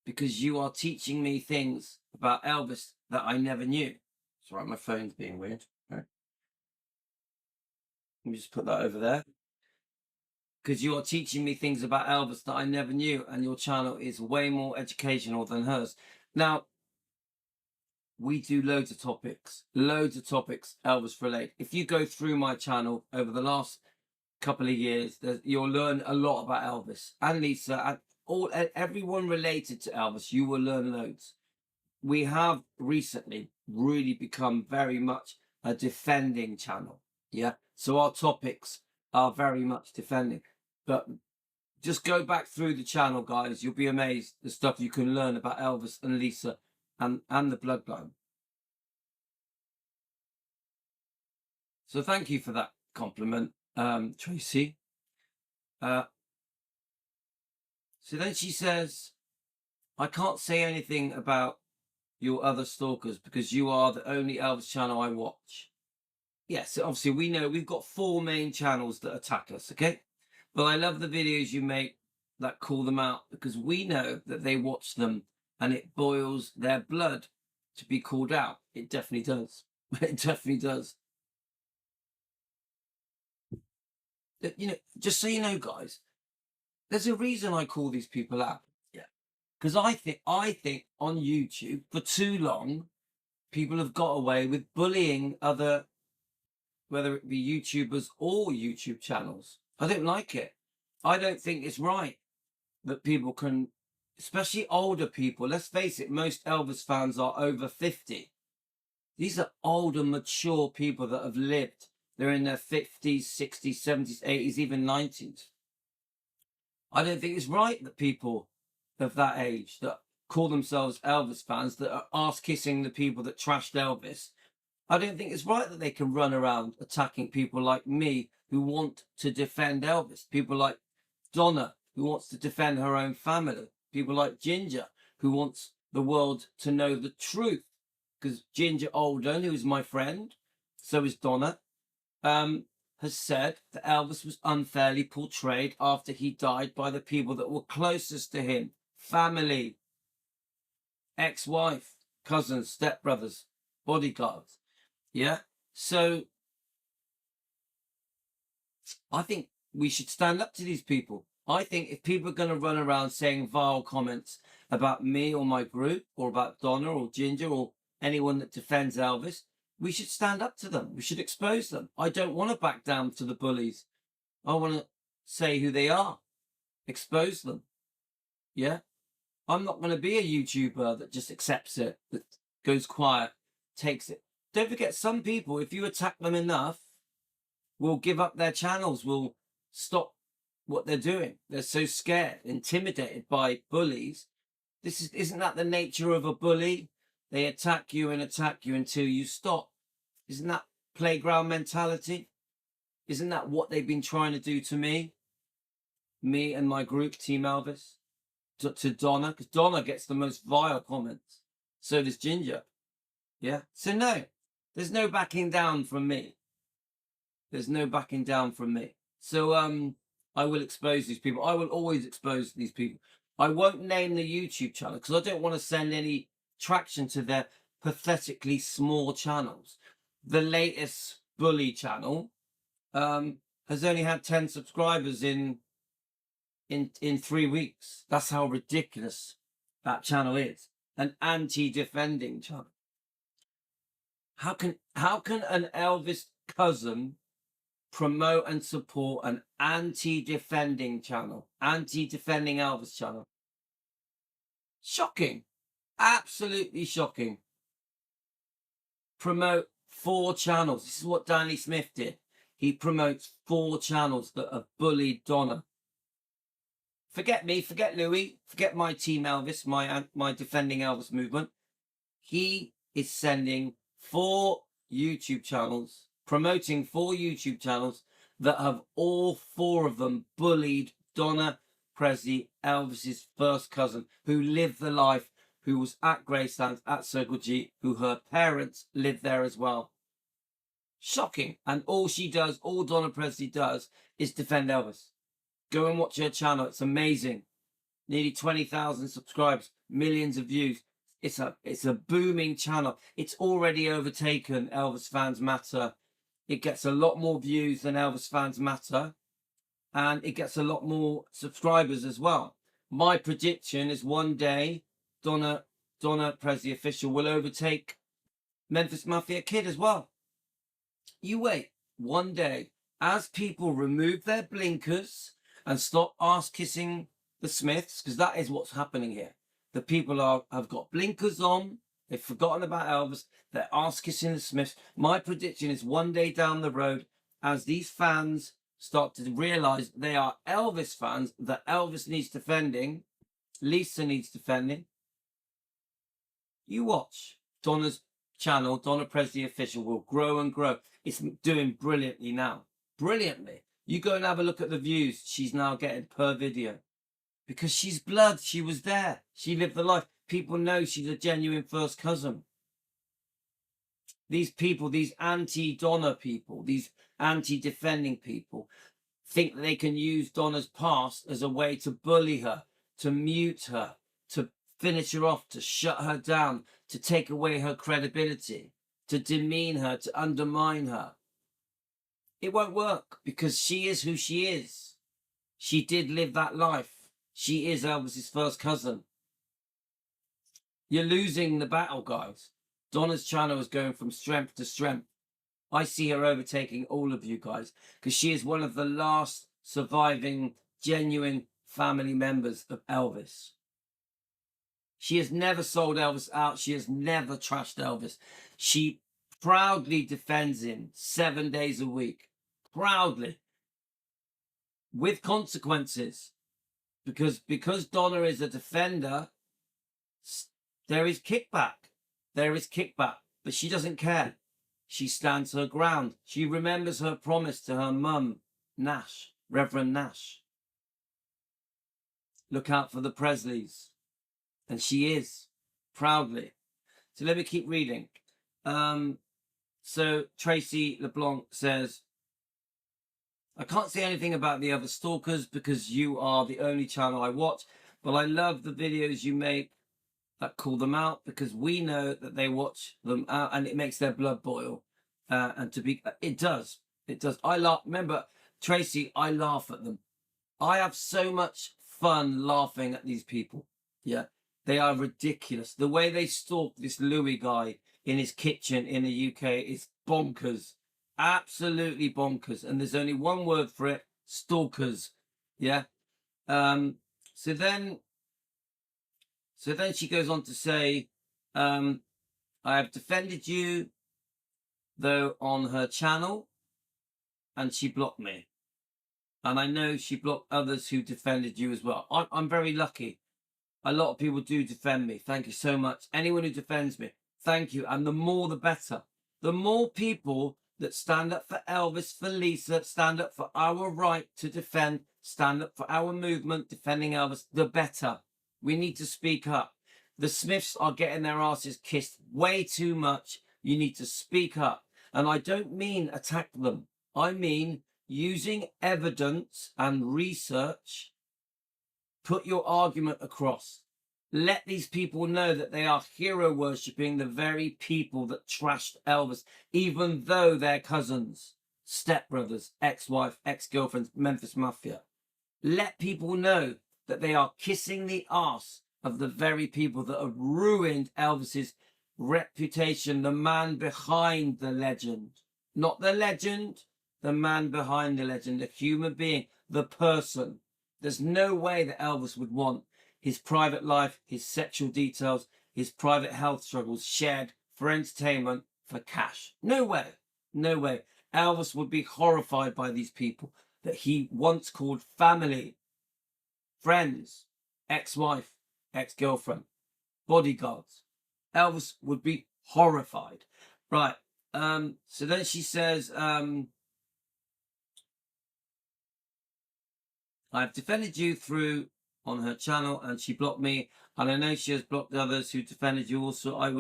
because you are teaching me things about Elvis that I never knew. Sorry, my phone's being weird. Right. Let me just put that over there. Because you are teaching me things about Elvis that I never knew, and your channel is way more educational than hers. Now, we do loads of topics Elvis related. If you go through my channel over the last couple of years, you'll learn a lot about Elvis and Lisa and everyone related to Elvis. You will learn loads. We have recently really become very much a defending channel. Yeah. So our topics are very much defending. But just go back through the channel, guys. You'll be amazed the stuff you can learn about Elvis and Lisa and the bloodline. So thank you for that compliment, Tracy. So then she says, "I can't say anything about your other stalkers because you are the only Elvis channel I watch." Yes, obviously we know we've got 4 main channels that attack us, okay? But I love the videos you make that call them out because we know that they watch them and it boils their blood to be called out. It definitely does. It definitely does. You know, just so you know, guys, there's a reason I call these people out. Yeah. Because I think on YouTube for too long, people have got away with bullying other, whether it be YouTubers or YouTube channels. I don't like it. I don't think it's right that people can, especially older people. Let's face it, most Elvis fans are over 50. These are older, mature people that have lived. They're in their 50s, 60s, 70s, 80s, even 90s. I don't think it's right that people of that age that call themselves Elvis fans, that are ass kissing the people that trashed Elvis, I don't think it's right that they can run around attacking people like me who want to defend Elvis. People like Donna, who wants to defend her own family. People like Ginger, who wants the world to know the truth. Because Ginger Alden, who is my friend, so is Donna, has said that Elvis was unfairly portrayed after he died by the people that were closest to him. Family, ex-wife, cousins, stepbrothers, bodyguards. Yeah. So I think we should stand up to these people. I think if people are going to run around saying vile comments about me or my group or about Donna or Ginger or anyone that defends Elvis, we should stand up to them. We should expose them. I don't want to back down to the bullies. I want to say who they are, expose them. Yeah. I'm not going to be a YouTuber that just accepts it, that goes quiet, takes it. Don't forget, some people, if you attack them enough, will give up their channels, will stop what they're doing. They're so scared, intimidated by bullies. Isn't that the nature of a bully? They attack you until you stop. Isn't that playground mentality? Isn't that what they've been trying to do to me? Me and my group, Team Elvis, to Donna, because Donna gets the most vile comments. So does Ginger. Yeah. So no, there's no backing down from me. There's no backing down from me. So I will expose these people. I will always expose these people. I won't name the YouTube channel because I don't want to send any traction to their pathetically small channels. The latest bully channel has only had 10 subscribers in 3 weeks. That's how ridiculous that channel is. An anti-defending channel. How can an Elvis cousin promote and support an anti-defending channel, anti-defending Elvis channel. Shocking. Absolutely shocking. Promote 4 channels. This is what Danny Smith did. He promotes 4 channels that have bullied Donna. Forget me, forget Louis, forget my team Elvis, my defending Elvis movement. He is sending 4 YouTube channels, promoting 4 YouTube channels that have all 4 of them bullied Donna Presley, Elvis's first cousin, who lived the life, who was at Graceland, at Circle G, who her parents lived there as well. Shocking. And all she does, all Donna Presley does, is defend Elvis. Go and watch her channel. It's amazing. Nearly 20,000 subscribers, millions of views. It's a booming channel. It's already overtaken Elvis Fans Matter. It gets a lot more views than Elvis Fans Matter. And it gets a lot more subscribers as well. My prediction is one day Donna Presley Official will overtake Memphis Mafia Kid as well. You wait. One day, as people remove their blinkers and stop ass-kissing the Smiths, because that is what's happening here. The people have got blinkers on. They've forgotten about Elvis. They're ass-kissing the Smiths. My prediction is one day down the road, as these fans start to realise they are Elvis fans, that Elvis needs defending, Lisa needs defending. You watch. Donna's channel, Donna Presley Official, will grow and grow. It's doing brilliantly now. Brilliantly. You go and have a look at the views she's now getting per video. Because she's blood. She was there. She lived the life. People know she's a genuine first cousin. These people, these anti-Donna people, these anti-defending people, think that they can use Donna's past as a way to bully her, to mute her, to finish her off, to shut her down, to take away her credibility, to demean her, to undermine her. It won't work, because she is who she is. She did live that life. She is Elvis's first cousin. You're losing the battle, guys. Donna's channel is going from strength to strength. I see her overtaking all of you guys, because she is one of the last surviving genuine family members of Elvis. She has never sold Elvis out. She has never trashed Elvis. She proudly defends him 7 days a week. Proudly. With consequences. Because Donna is a defender, there is kickback. There is kickback. But she doesn't care. She stands her ground. She remembers her promise to her mum, Nash, Reverend Nash. Look out for the Presleys. And she is, proudly. So let me keep reading. So Tracy LeBlanc says, I can't say anything about the other stalkers because you are the only channel I watch, but I love the videos you make that call them out, because we know that they watch them out and it makes their blood boil. It does. I laugh. Remember, Tracy, I laugh at them. I have so much fun laughing at these people. Yeah. They are ridiculous. The way they stalk this Louis guy in his kitchen in the UK is bonkers. Absolutely bonkers. And there's only one word for it: stalkers. Yeah. So then she goes on to say, I have defended you, though, on her channel, and she blocked me. And I know she blocked others who defended you as well. I'm very lucky. A lot of people do defend me. Thank you so much. Anyone who defends me, thank you. And the more, the better. The more people that stand up for Elvis, for Lisa, stand up for our right to defend, stand up for our movement, defending Elvis, the better. We need to speak up. The Smiths are getting their asses kissed way too much. You need to speak up. And I don't mean attack them. I mean using evidence and research. Put your argument across. Let these people know that they are hero worshipping the very people that trashed Elvis, even though they're cousins, stepbrothers, ex-wife, ex-girlfriends, Memphis Mafia. Let people know that they are kissing the ass of the very people that have ruined Elvis's reputation, the man behind the legend. Not the legend, the man behind the legend, the human being, the person. There's no way that Elvis would want his private life, his sexual details, his private health struggles shared for entertainment, for cash. No way. No way. Elvis would be horrified by these people that he once called family, friends, ex-wife, ex-girlfriend, bodyguards. Elvis would be horrified. Right. So then she says, I've defended you through on her channel and she blocked me. And I know she has blocked others who defended you also. I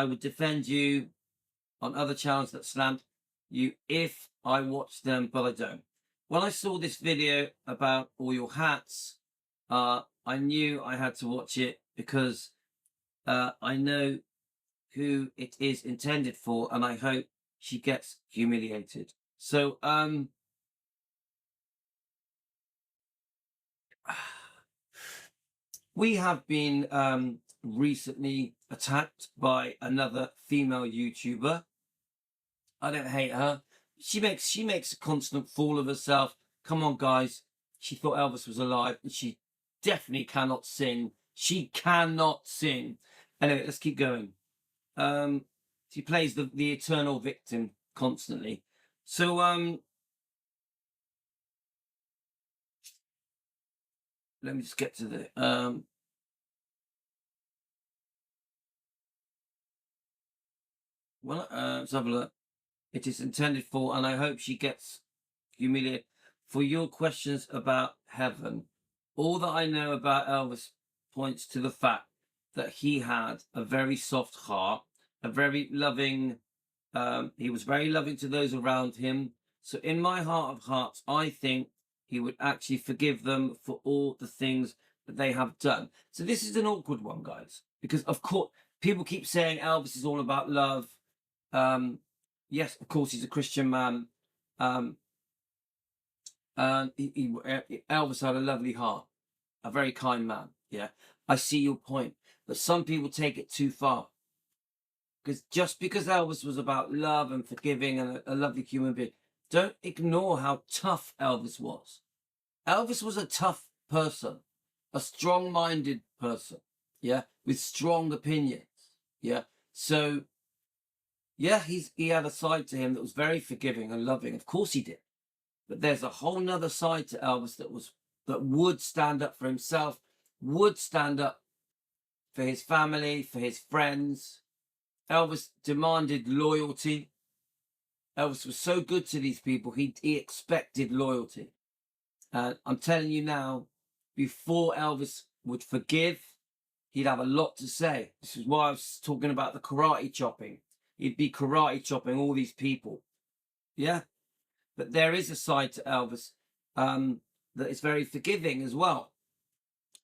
would defend you on other channels that slammed you if I watched them, but I don't. When I saw this video about all your hats, I knew I had to watch it because I know who it is intended for, and I hope she gets humiliated. So, we have been recently attacked by another female YouTuber. I don't hate her. She makes a constant fool of herself. Come on, guys. She thought Elvis was alive, and she definitely cannot sing. She cannot sing. Anyway, let's keep going. She plays the eternal victim constantly. So let me just get to the let's have a look. It is intended for, and I hope she gets humiliated. For your questions about heaven, all that I know about Elvis points to the fact that he had a very soft heart, a very loving, he was very loving to those around him. So in my heart of hearts, I think he would actually forgive them for all the things that they have done. So this is an awkward one, guys, because of course people keep saying Elvis is all about love. Yes, of course, he's a Christian man. And Elvis had a lovely heart, a very kind man. Yeah, I see your point, but some people take it too far. Because just because Elvis was about love and forgiving and a lovely human being, don't ignore how tough Elvis was. Elvis was a tough person, a strong-minded person, yeah, with strong opinions, yeah. So, yeah, he had a side to him that was very forgiving and loving. Of course he did. But there's a whole nother side to Elvis that would stand up for himself, would stand up for his family, for his friends. Elvis demanded loyalty. Elvis was so good to these people, he expected loyalty. I'm telling you now, before Elvis would forgive, he'd have a lot to say. This is why I was talking about the karate chopping. He'd be karate chopping all these people. Yeah. But there is a side to Elvis that is very forgiving as well,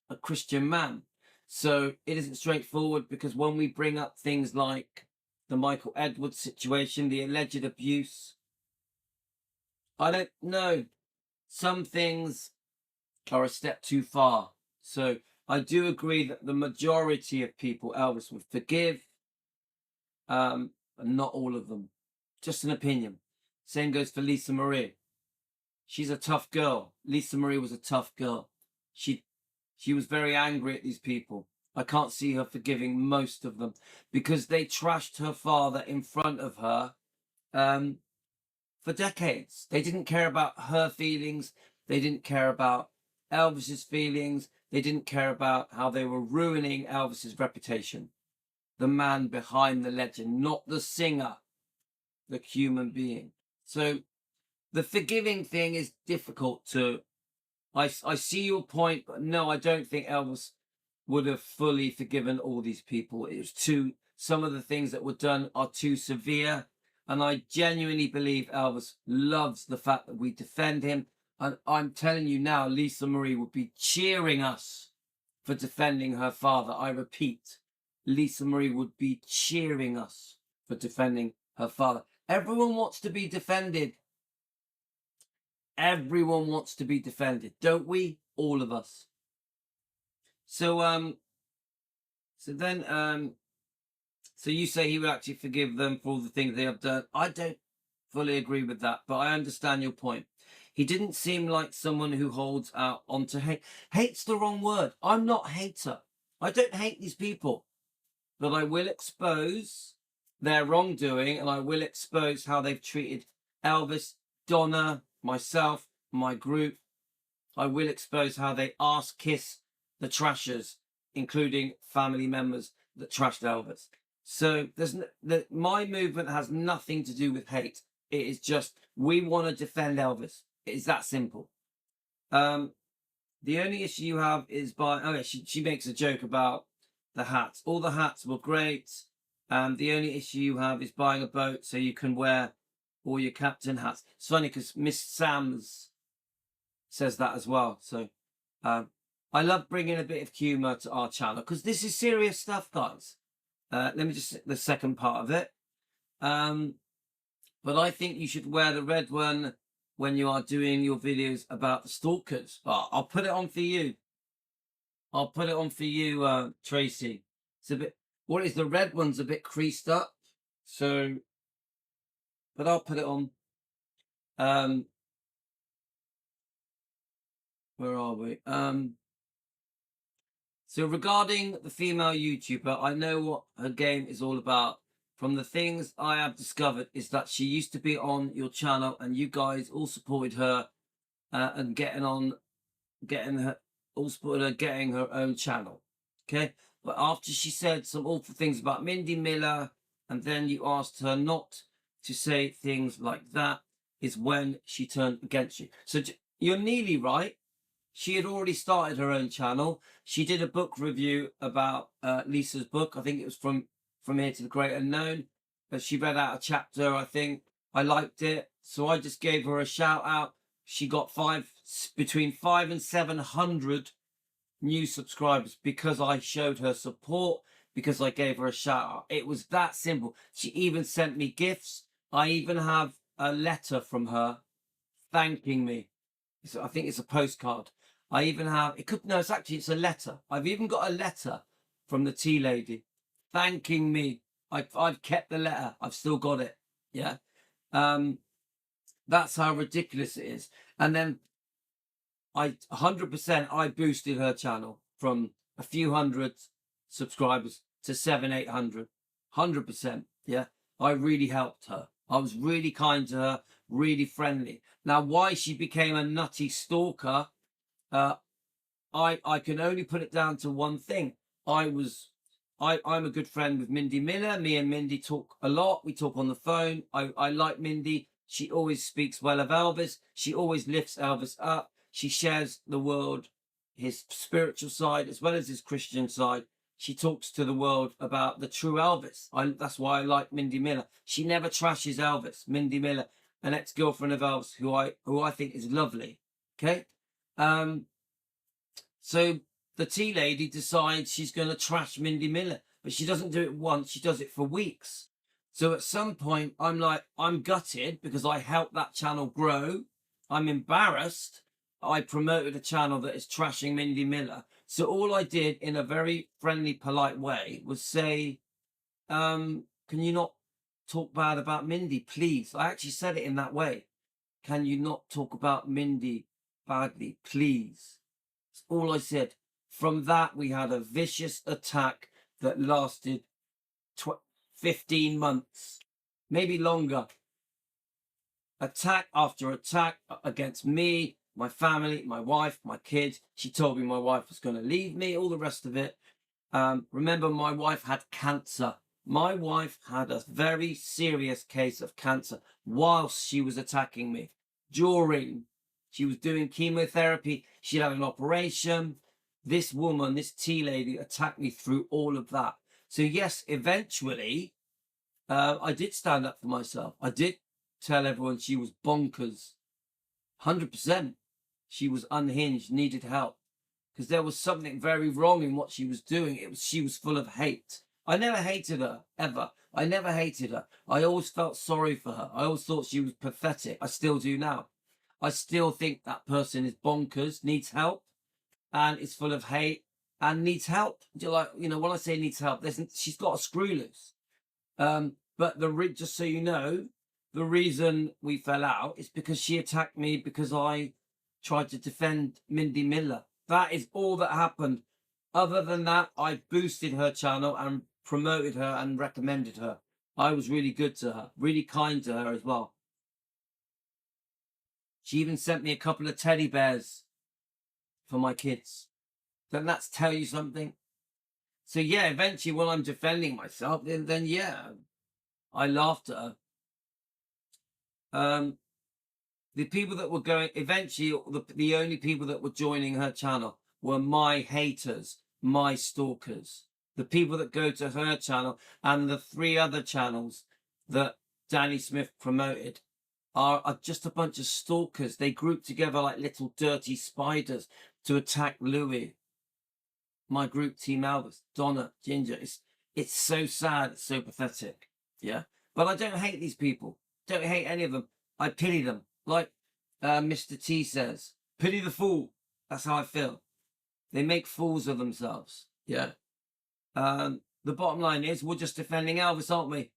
a Christian man. So it isn't straightforward because when we bring up things like the Michael Edwards situation, the alleged abuse, I don't know. Some things are a step too far. So I do agree that the majority of people Elvis would forgive, but not all of them. Just an opinion. Same goes for Lisa Marie. She's a tough girl. Lisa Marie was a tough girl. She was very angry at these people. I can't see her forgiving most of them because they trashed her father in front of her for decades. They didn't care about her feelings. They didn't care about Elvis's feelings. They didn't care about how they were ruining Elvis's reputation. The man behind the legend, not the singer, the human being. So the forgiving thing is difficult to. I see your point, but no, I don't think Elvis would have fully forgiven all these people. It was too. Some of the things that were done are too severe, and I genuinely believe Elvis loves the fact that we defend him. And I'm telling you now, Lisa Marie would be cheering us for defending her father. I repeat, Lisa Marie would be cheering us for defending her father. Everyone wants to be defended. Everyone wants to be defended, don't we? All of us. So so you say he would actually forgive them for all the things they have done. I don't fully agree with that, but I understand your point. He didn't seem like someone who holds out onto hate. Hate's the wrong word. I'm not a hater. I don't hate these people, but I will expose their wrongdoing, and I will expose how they've treated Elvis, Donna, myself, my group. I will expose how they ass kiss the trashers, including family members that trashed Elvis. So my movement has nothing to do with hate. It is just we want to defend Elvis. It is that simple. The only issue you have is she makes a joke about the hats. All the hats were great. The only issue you have is buying a boat so you can wear all your captain hats. It's funny because Miss Sams says that as well. So I love bringing a bit of humour to our channel because this is serious stuff, guys. Let me just the second part of it. But I think you should wear the red one when you are doing your videos about the stalkers. I'll put it on for you. I'll put it on for you, Tracy. It's a bit. What is the red one's a bit creased up, so. But I'll put it on. Where are we? So regarding the female YouTuber, I know what her game is all about. From the things I have discovered is that she used to be on your channel and you guys all supported her and getting her own channel. Okay. But after she said some awful things about Mindy Miller and then you asked her not to say things like that is when she turned against you. So you're nearly right. She had already started her own channel. She did a book review about Lisa's book. I think it was From Here to the Great Unknown. But she read out a chapter, I think. I liked it. So I just gave her a shout out. She got between 500 and 700 new subscribers because I showed her support, because I gave her a shout out. It was that simple. She even sent me gifts. I even have a letter from her thanking me. I think it's a postcard. I even have, it's a letter. I've even got a letter from the tea lady thanking me. I've kept the letter. I've still got it. Yeah. That's how ridiculous it is. And then 100% I boosted her channel from a few hundred subscribers to 700-800. 100%. Yeah. I really helped her. I was really kind to her, really friendly. Now, why she became a nutty stalker, I can only put it down to one thing. I'm a good friend with Mindy Miller. Me and Mindy talk a lot. We talk on the phone. I like Mindy. She always speaks well of Elvis. She always lifts Elvis up. She shares the world, his spiritual side as well as his Christian side. She talks to the world about the true Elvis. That's why I like Mindy Miller. She never trashes Elvis. Mindy Miller, an ex-girlfriend of Elvis, who I think is lovely. Okay, so the tea lady decides she's going to trash Mindy Miller, but she doesn't do it once. She does it for weeks. So at some point, I'm gutted because I helped that channel grow. I'm embarrassed. I promoted a channel that is trashing Mindy Miller. So all I did in a very friendly, polite way was say, can you not talk bad about Mindy, please? I actually said it in that way. Can you not talk about Mindy badly, please? That's all I said. From that, we had a vicious attack that lasted 15 months, maybe longer. Attack after attack against me, my family, my wife, my kids. She told me my wife was going to leave me, all the rest of it. Remember, my wife had cancer. My wife had a very serious case of cancer whilst she was attacking me. During, she was doing chemotherapy. She had an operation. This woman, this tea lady, attacked me through all of that. So yes, eventually, I did stand up for myself. I did tell everyone she was bonkers. 100%. She was unhinged, needed help. Because there was something very wrong in what she was doing. She was full of hate. I never hated her, ever. I never hated her. I always felt sorry for her. I always thought she was pathetic. I still do now. I still think that person is bonkers, needs help, and is full of hate, and needs help. When I say needs help, she's got a screw loose. But just so you know, the reason we fell out is because she attacked me because I tried to defend Mindy Miller. That is all that happened. Other than that, I boosted her channel and promoted her and recommended her. I was really good to her, really kind to her as well. She even sent me a couple of teddy bears for my kids. Don't that tell you something? So yeah, eventually when I'm defending myself, then yeah, I laughed at her. The people that were going, eventually the only people that were joining her channel were my haters, my stalkers. The people that go to her channel and the 3 other channels that Danny Smith promoted are just a bunch of stalkers. They group together like little dirty spiders to attack Louis. My group, Team Elvis, Donna, Ginger. It's so sad. It's so pathetic. Yeah. But I don't hate these people. Don't hate any of them. I pity them. Like Mr. T says, pity the fool. That's how I feel. They make fools of themselves. Yeah. The bottom line is we're just defending Elvis, aren't we?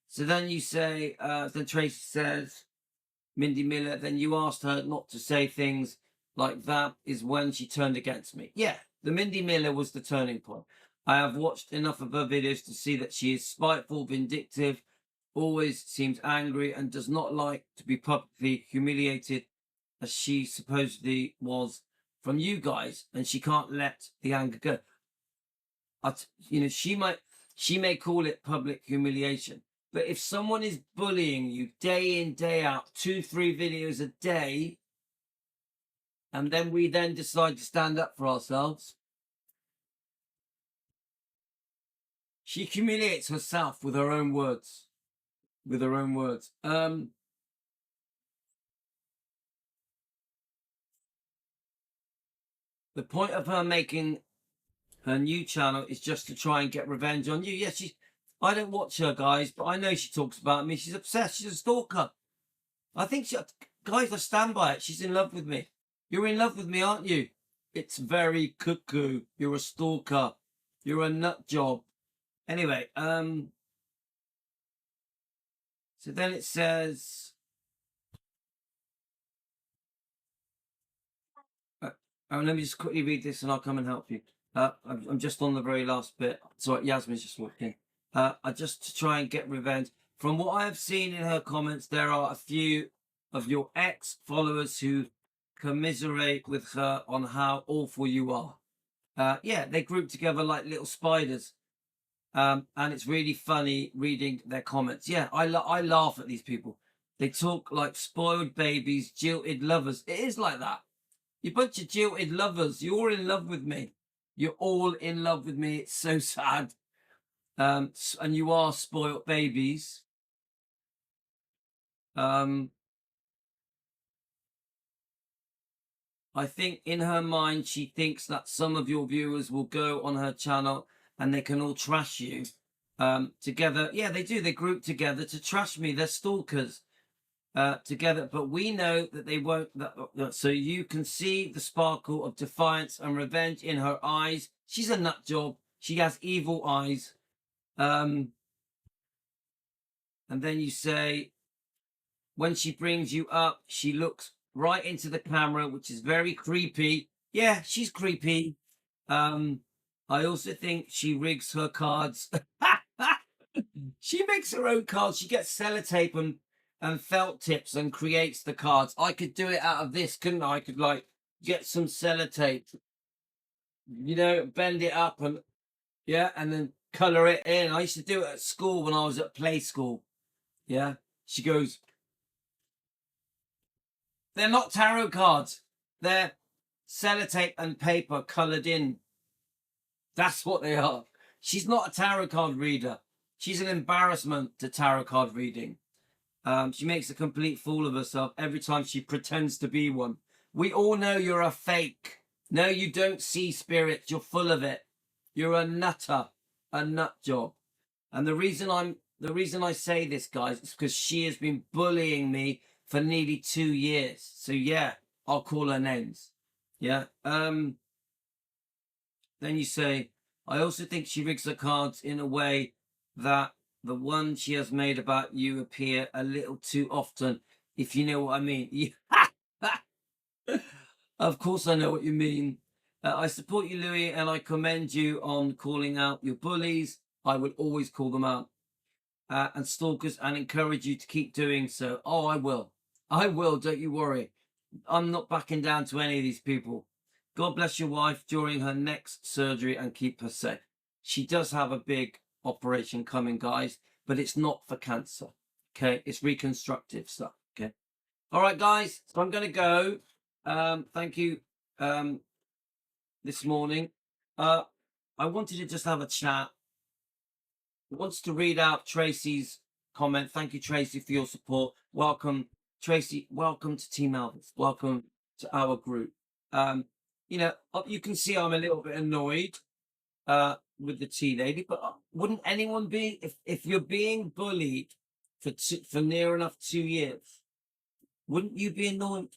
So then you say, then Tracy says, Mindy Miller, then you asked her not to say things like that is when she turned against me. Yeah, the Mindy Miller was the turning point. I have watched enough of her videos to see that she is spiteful, vindictive, always seems angry, and does not like to be publicly humiliated as she supposedly was from you guys, and she can't let the anger go. She may call it public humiliation, but if someone is bullying you day in, day out, 2-3 videos a day, and then we then decide to stand up for ourselves, she humiliates herself with her own words. With her own words. The point of her making her new channel is just to try and get revenge on you. Yes, I don't watch her, guys, but I know she talks about me. She's obsessed. She's a stalker. I think guys, I stand by it. She's in love with me. You're in love with me, aren't you? It's very cuckoo. You're a stalker. You're a nut job. Anyway, so then it says, let me just quickly read this and I'll come and help you. I'm just on the very last bit. Sorry, Yasmin's just walked in. Just to try and get revenge. From what I have seen in her comments, there are a few of your ex-followers who commiserate with her on how awful you are. Yeah, they group together like little spiders. And it's really funny reading their comments. Yeah, I laugh at these people. They talk like spoiled babies, jilted lovers. It is like that. You bunch of jilted lovers. You're all in love with me. You're all in love with me. It's so sad. And you are spoiled babies. I think in her mind, she thinks that some of your viewers will go on her channel and they can all trash you together. Yeah, they do. They group together to trash me. They're stalkers together. But we know that they won't. So you can see the sparkle of defiance and revenge in her eyes. She's a nut job. She has evil eyes. And then you say, when she brings you up, she looks right into the camera, which is very creepy. Yeah, she's creepy. I also think she rigs her cards. She makes her own cards. She gets sellotape and felt tips and creates the cards. I could do it out of this, couldn't I? I could like get some sellotape, bend it up and and then color it in. I used to do it at school when I was at play school. Yeah. She goes, they're not tarot cards. They're sellotape and paper colored in. That's what they are. She's not a tarot card reader. She's an embarrassment to tarot card reading. She makes a complete fool of herself every time she pretends to be one. We all know you're a fake. No, you don't see spirits. You're full of it. You're a nutter, a nut job. And the reason I say this, guys, is because she has been bullying me for nearly 2 years. So yeah, I'll call her names. Yeah. Then you say, I also think she rigs her cards in a way that the one she has made about you appear a little too often, if you know what I mean. Of course, I know what you mean. I support you, Louis, and I commend you on calling out your bullies. I will always call them out. And stalkers, and encourage you to keep doing so. Oh, I will. I will, don't you worry. I'm not backing down to any of these people. God bless your wife during her next surgery and keep her safe. She does have a big operation coming, guys, but it's not for cancer. Okay, it's reconstructive stuff. Okay. All right, guys. So I'm going to go. Thank you this morning. I wanted to just have a chat. I wanted to read out Tracy's comment. Thank you, Tracy, for your support. Welcome, Tracy. Welcome to Team Elvis. Welcome to our group. You know, you can see I'm a little bit annoyed with the tea lady, but wouldn't anyone be if you're being bullied for near enough 2 years? Wouldn't you be annoyed?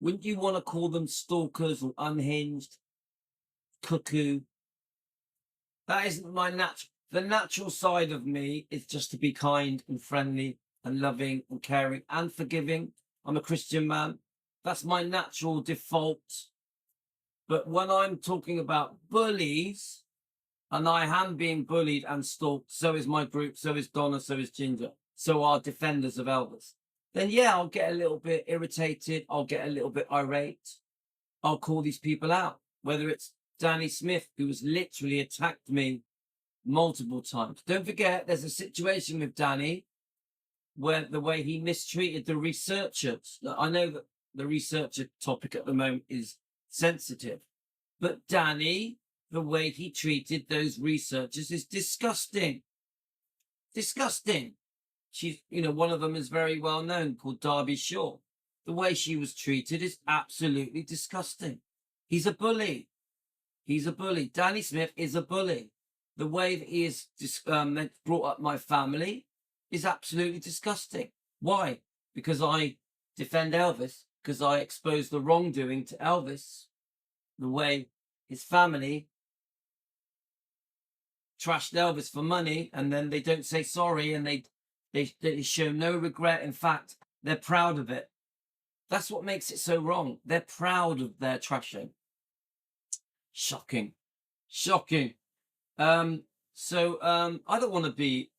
Wouldn't you want to call them stalkers or unhinged, cuckoo? That isn't my natural. The natural side of me is just to be kind and friendly and loving and caring and forgiving. I'm a Christian man. That's my natural default. But when I'm talking about bullies, and I am being bullied and stalked, so is my group, so is Donna, so is Ginger, so are defenders of Elvis, then yeah, I'll get a little bit irritated. I'll get a little bit irate. I'll call these people out, whether it's Danny Smith, who has literally attacked me multiple times. Don't forget, there's a situation with Danny where the way he mistreated the researchers. I know that the researcher topic at the moment is sensitive, but Danny, the way he treated those researchers is disgusting. Disgusting. She's, you know, one of them is very well known, called Darby Shaw. The way she was treated is absolutely disgusting. He's a bully. He's a bully. Danny Smith is a bully. The way that he is brought up my family is absolutely disgusting. Why? Because I defend Elvis, because I expose the wrongdoing to Elvis, the way his family trashed Elvis for money, and then they don't say sorry, and they show no regret. In fact, they're proud of it. That's what makes it so wrong. They're proud of their trashing. Shocking. Shocking. I don't want to be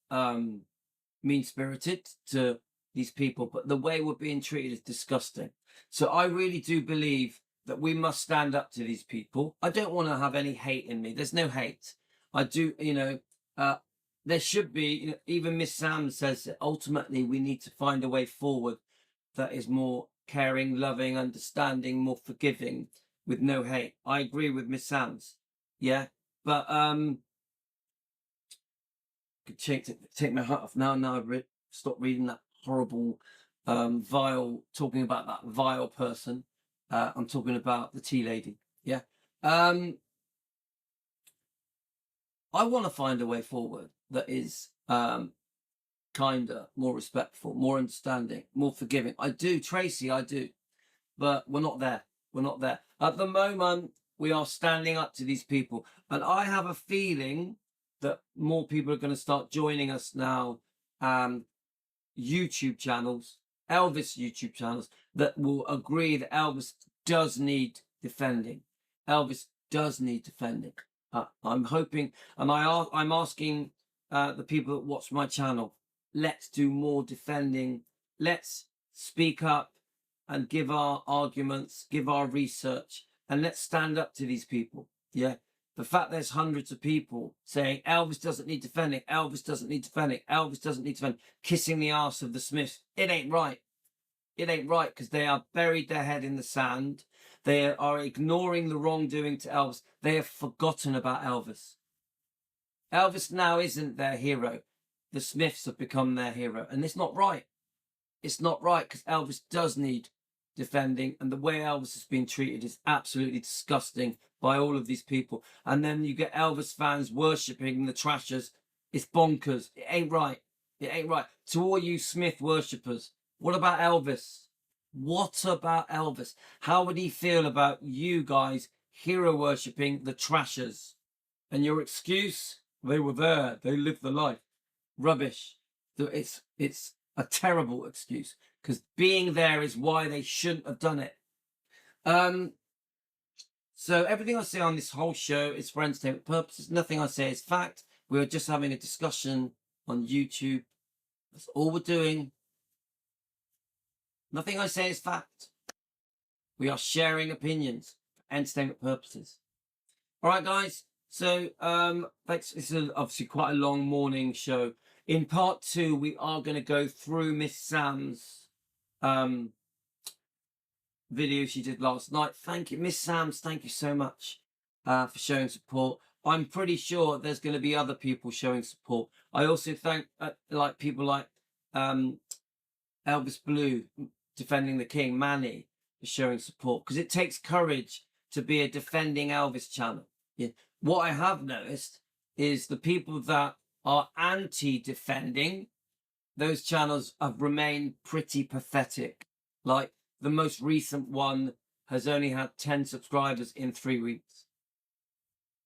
mean-spirited to these people, but the way we're being treated is disgusting. So I really do believe that we must stand up to these people. I don't want to have any hate in me. There's no hate. I do, you know, there should be, you know, even Miss Sam says that ultimately we need to find a way forward that is more caring, loving, understanding, more forgiving, with no hate. I agree with Miss Sam's. Yeah. But take my hat off now. Now I've stopped reading that horrible, vile, talking about that vile person. I'm talking about the tea lady. Yeah. I want to find a way forward that is kinder, more respectful, more understanding, more forgiving. I do, Tracy, I do. But we're not there. We're not there. At the moment, we are standing up to these people. And I have a feeling that more people are going to start joining us now. YouTube channels, Elvis YouTube channels, that will agree that Elvis does need defending. Elvis does need defending. I'm hoping, and I'm asking the people that watch my channel, let's do more defending. Let's speak up and give our arguments, give our research, and let's stand up to these people. Yeah. The fact there's hundreds of people saying Elvis doesn't need defending, Elvis doesn't need defending, Elvis doesn't need defending, kissing the ass of the Smiths. It ain't right. It ain't right, because they are buried their head in the sand. They are ignoring the wrongdoing to Elvis. They have forgotten about Elvis. Elvis now isn't their hero. The Smiths have become their hero. And it's not right. It's not right, because Elvis does need defending, and the way Elvis has been treated is absolutely disgusting by all of these people. And then you get Elvis fans worshipping the trashers. It's bonkers. It ain't right. It ain't right. To all you Smith worshippers, what about Elvis? What about Elvis? How would he feel about you guys hero worshipping the trashers? And your excuse, they were there, they lived the life. rubbish. It's a terrible excuse, because being there is why they shouldn't have done it. So everything I say on this whole show is for entertainment purposes. Nothing I say is fact. We're just having a discussion on YouTube. That's all we're doing. Nothing I say is fact. We are sharing opinions for entertainment purposes. All right, guys. So thanks. This is obviously quite a long morning show. In part 2, we are going to go through Miss Sam's video she did last night. Thank you, Miss Sams. Thank you so much for showing support. I'm pretty sure there's going to be other people showing support. I also thank like people like Elvis Blue defending the King, Manny, for showing support, because it takes courage to be a defending Elvis channel. Yeah. What I have noticed is the people that are anti-defending, those channels have remained pretty pathetic. Like the most recent one has only had 10 subscribers in 3 weeks.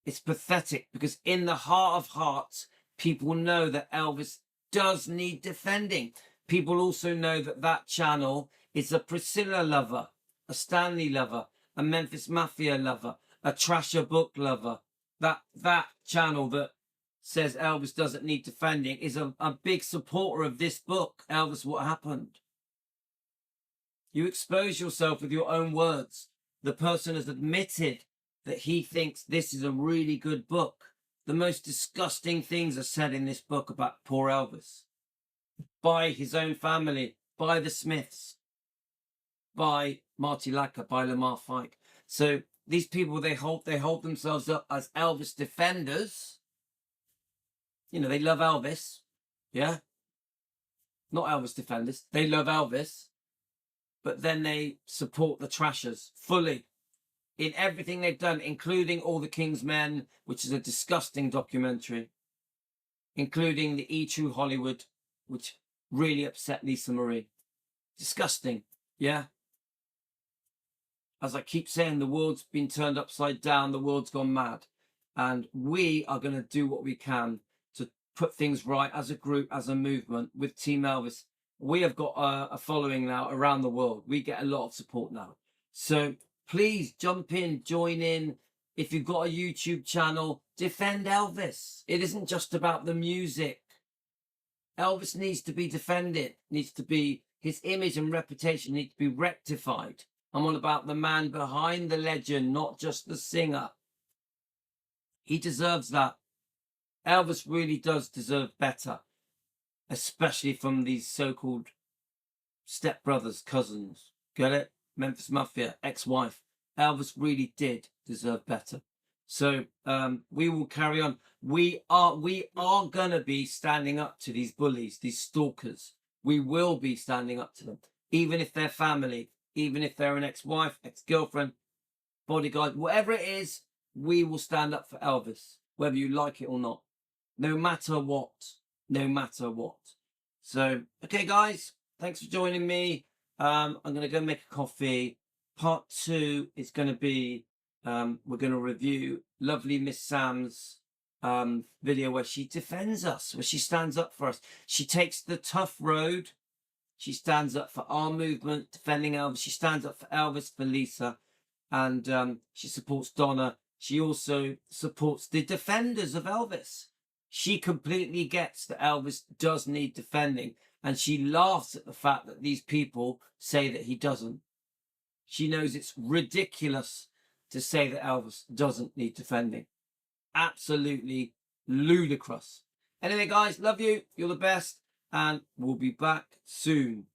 It's pathetic, because in the heart of hearts, people know that Elvis does need defending. People also know that that channel is a Priscilla lover, a Stanley lover, a Memphis Mafia lover, a Trasher book lover. That channel that says Elvis doesn't need defending is a big supporter of this book, Elvis, What Happened? You expose yourself with your own words. The person has admitted that he thinks this is a really good book. The most disgusting things are said in this book about poor Elvis. By his own family, by the Smiths, by Marty Lacker, by Lamar Fike. So these people, they hold themselves up as Elvis defenders. You know, they love Elvis. Yeah? Not Elvis defenders. They love Elvis. But then they support the Trashers fully in everything they've done, including All the King's Men, which is a disgusting documentary, including the E True Hollywood, which really upset Lisa Marie. Disgusting. Yeah? As I keep saying, the world's been turned upside down. The world's gone mad. And we are going to do what we can to put things right as a group, as a movement with Team Elvis. We have got a following now around the world. We get a lot of support now. So please jump in, join in. If you've got a YouTube channel, defend Elvis. It isn't just about the music. Elvis needs to be defended, his image and reputation need to be rectified. I'm all about the man behind the legend, not just the singer. He deserves that. Elvis really does deserve better, especially from these so-called stepbrothers, cousins. Get it? Memphis Mafia, ex-wife. Elvis really did deserve better. So we will carry on. We are going to be standing up to these bullies, these stalkers. We will be standing up to them, even if they're family, even if they're an ex-wife, ex-girlfriend, bodyguard, whatever it is, we will stand up for Elvis, whether you like it or not, no matter what, no matter what. So, okay, guys, thanks for joining me. I'm going to go make a coffee. Part 2 is going to be, we're going to review lovely Miss Sam's video where she defends us, where she stands up for us. She takes the tough road. She stands up for our movement, defending Elvis. She stands up for Elvis, for Lisa, and she supports Donna. She also supports the defenders of Elvis. She completely gets that Elvis does need defending, and she laughs at the fact that these people say that he doesn't. She knows it's ridiculous to say that Elvis doesn't need defending. Absolutely ludicrous. Anyway, guys, love you. You're the best. And we'll be back soon.